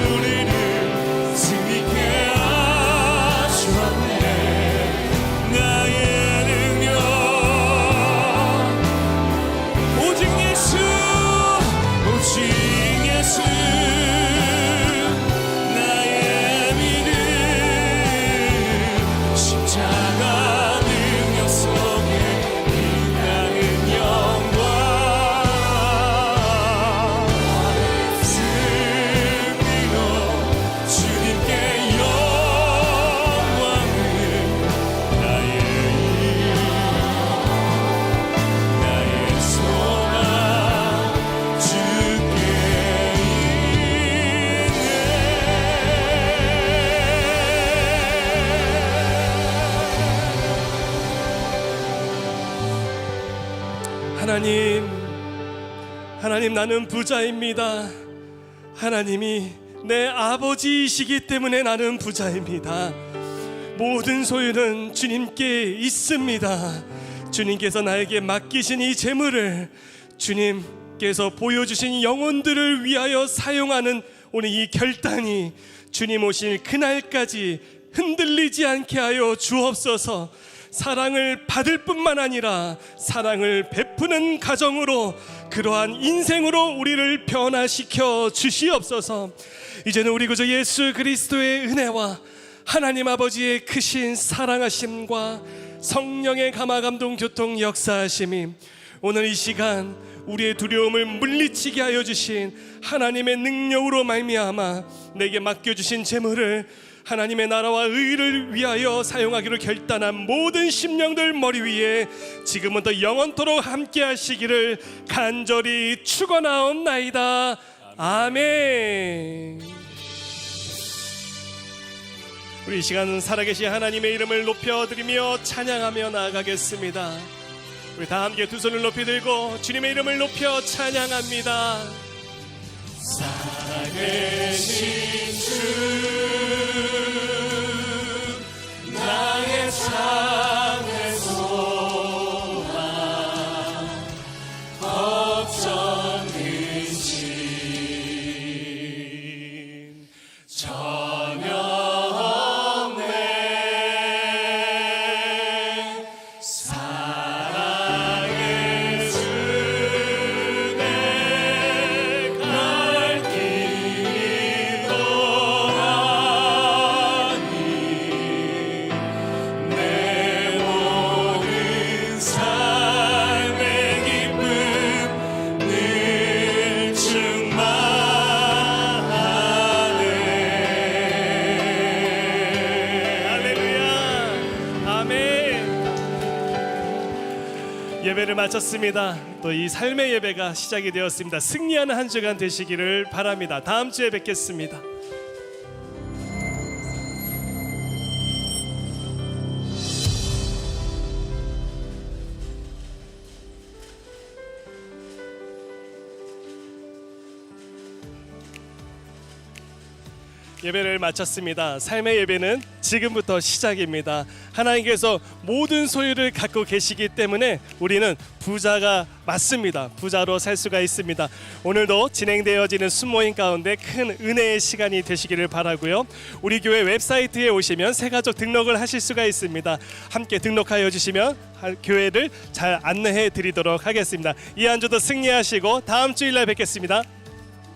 우리를 승리케 하셨네. 나의 능력 오직 예수, 오직 예수. 나의 믿음 십자가 능력 속에 빛나는 영광. 승리로 주님께 영광을. 나의 힘, 나의 소망 주께 하나님, 나는 부자입니다. 하나님이 내 아버지이시기 때문에 나는 부자입니다. 모든 소유는 주님께 있습니다. 주님께서 나에게 맡기신 이 재물을 주님께서 보여주신 영혼들을 위하여 사용하는 오늘 이 결단이 주님 오실 그날까지 흔들리지 않게 하여 주옵소서. 사랑을 받을 뿐만 아니라 사랑을 베푸는 가정으로, 그러한 인생으로 우리를 변화시켜 주시옵소서. 이제는 우리 구주 예수 그리스도의 은혜와 하나님 아버지의 크신 사랑하심과 성령의 감화감동 교통 역사하심이 오늘 이 시간 우리의 두려움을 물리치게 하여 주신 하나님의 능력으로 말미암아 내게 맡겨주신 재물을 하나님의 나라와 의를 위하여 사용하기로 결단한 모든 심령들 머리 위에 지금부터 영원토록 함께 하시기를 간절히 축원하옵나이다. 아멘. 우리 이 시간 살아계신 하나님의 이름을 높여드리며 찬양하며 나아가겠습니다. 우리 다 함께 두 손을 높이 들고 주님의 이름을 높여 찬양합니다. 살아계신 주, 나의 삶의 소망, 걱정 근심 전혀 없네. 사랑의 주, 내 갈 길이 떠나니 내 모든 삶의 기쁨 늘 충만하네. 할렐루야. 아멘. 예배를 마쳤습니다. 또 이 삶의 예배가 시작이 되었습니다. 승리하는 한 주간 되시기를 바랍니다. 다음 주에 뵙겠습니다. 예배를 마쳤습니다. 삶의 예배는 지금부터 시작입니다. 하나님께서 모든 소유를 갖고 계시기 때문에 우리는 부자가 맞습니다. 부자로 살 수가 있습니다. 오늘도 진행되어지는 순모임 가운데 큰 은혜의 시간이 되시기를 바라고요. 우리 교회 웹사이트에 오시면 새가족 등록을 하실 수가 있습니다. 함께 등록하여 주시면 교회를 잘 안내해 드리도록 하겠습니다. 이 한 주도 승리하시고 다음 주일날 뵙겠습니다.